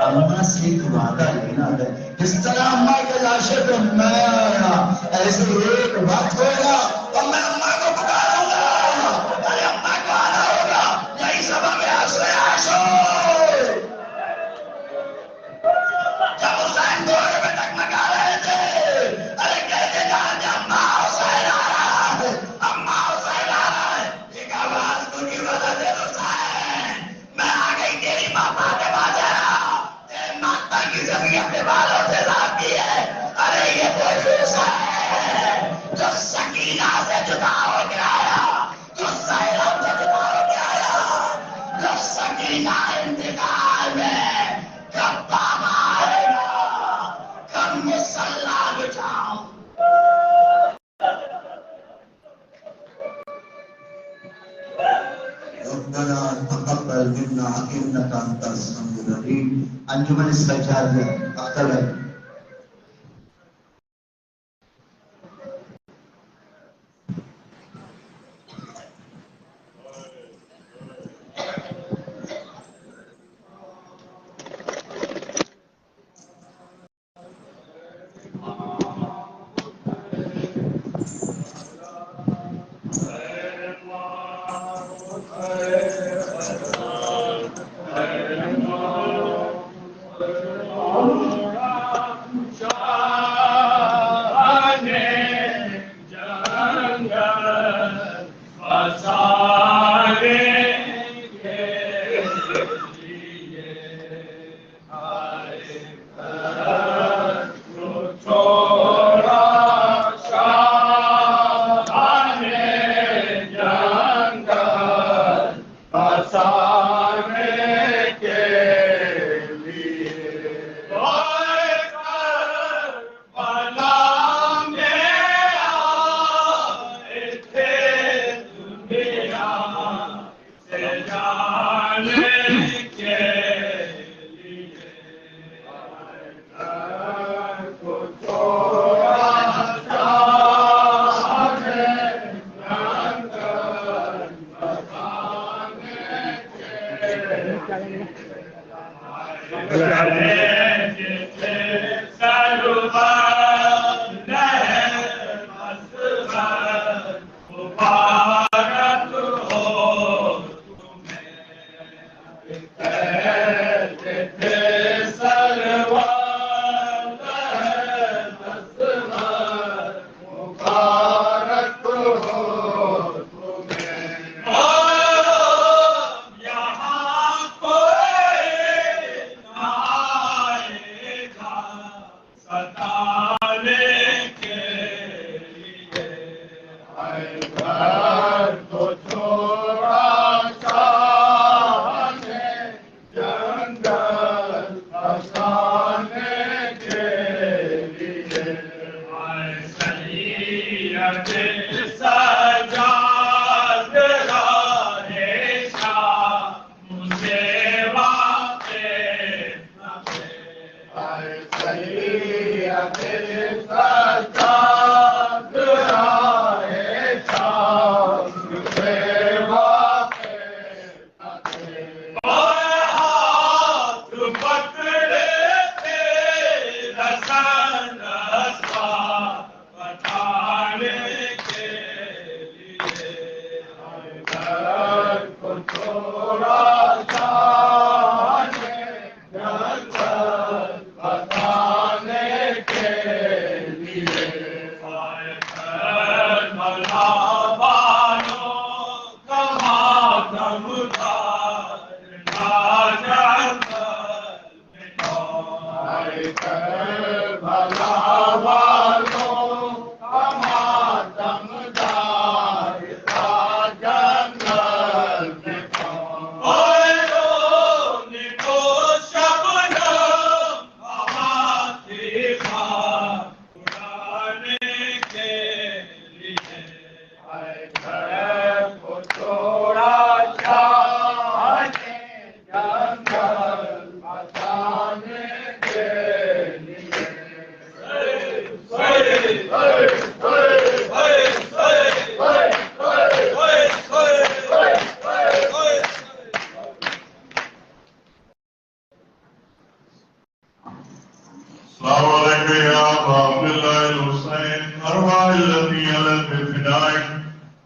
اماں سے ایک وعدہ لینا ہے، جس طرح اماں کے لاشے پہ میں آیا ایسے ایک وقت ہوگا اور میں اماں کو پکاروں گا، ارے اماں کو آنا ہوگا، یہی سبب ہے عصر عاشور۔ جب حسین گھوڑے پہ ڈگمگا رہے تھے، ارے کہتے جہاں جب اماں حسین آ رہا ہے، اماں حسین آ رہا ہے، ایک آواز سنی وجہ سے حسین میں آ گئی، تیری ماں فاطمہ جرا ماتا کی زمین اپنے بالوں سے لاتی ہے، ارے یہ وہ حسین ہے جو سکینہ سے جدا ہو کے آیا، جو زینب سے جدا ہو کے آیا، جو سکینہ انتقال میں کب بابا آئے گا، کب مسلح بچھاؤں۔ ربنا تقبل منا انك انت السميع العليم۔ انجمن السجادہ اختر ہے۔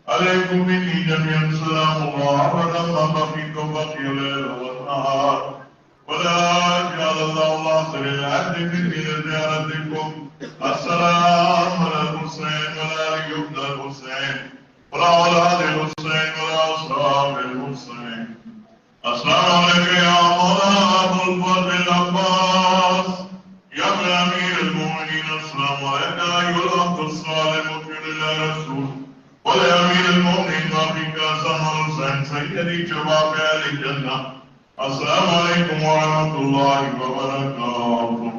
عليكم مني جميعا سلام الله ولما بقيكم بقي الليل والنهار ولا جعل الله ناصر العبد مني لزيارتكم السلام على الحسين ولا يبدى الحسين ولا اولاد الحسين ولا اصحاب الحسين. السلام عليك يا مولانا ابو الفضل العباس يا ابن امير المؤمنين. السلام عليك ايها الاخ الصالح مطيع الله رسول والأمير المؤمنين وفيك سمع الحسين سيدي شباب أهل الجنة. السلام عليكم ورحمة الله وبركاته.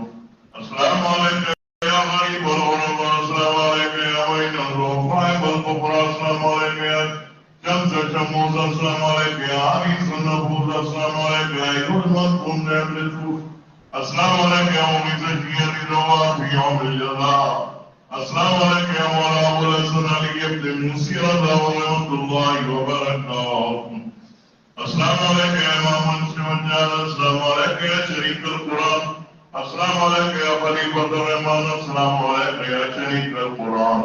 السلام عليك يا غريب الغرباء. السلام عليك يا وين الرفاع والغفران. السلام عليك يا شمس الشموس. السلام عليك يا عريس النفوس. السلام عليك يا أيها المذكور نعم الفوز. السلام عليك يا مغيث الشير الرواه في يوم الجزاء. السلام عليك يا مولانا ابو الحسن علي بن موسى ورحمة الله وبركاته. السلام عليك يا امام الشمجان. السلام عليك يا شريك القرآن. السلام عليك يا خليفة الرحمن. السلام عليك يا شريك القرآن.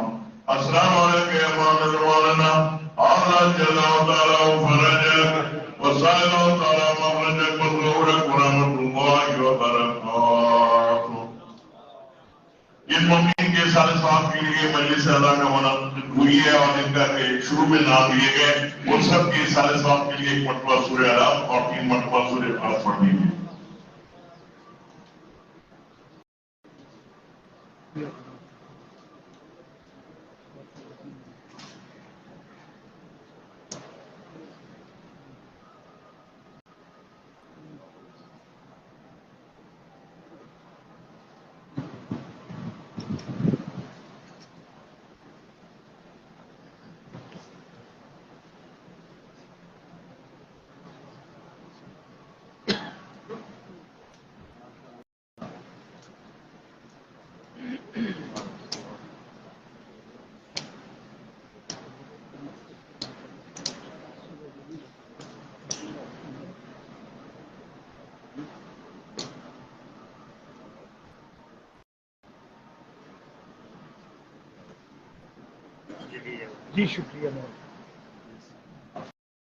السلام عليك يا امام الوالنا الله جل وعلا وفرجك وسائل تعالى مخرجك وظهورك ورحمة الله وبركاته. ان ممکن کے سارے ساتھ کے لیے مجلس اعلیٰ کا منعقد ہوئی ہے اور ان کا شروع میں نام لیے گئے ان سب کے سارے ساتھ کے لیے ایک مرتبہ سورہ اعراف اور 3 مرتبہ سورہ اخلاص پڑھ لیجیے. جی شکریہ.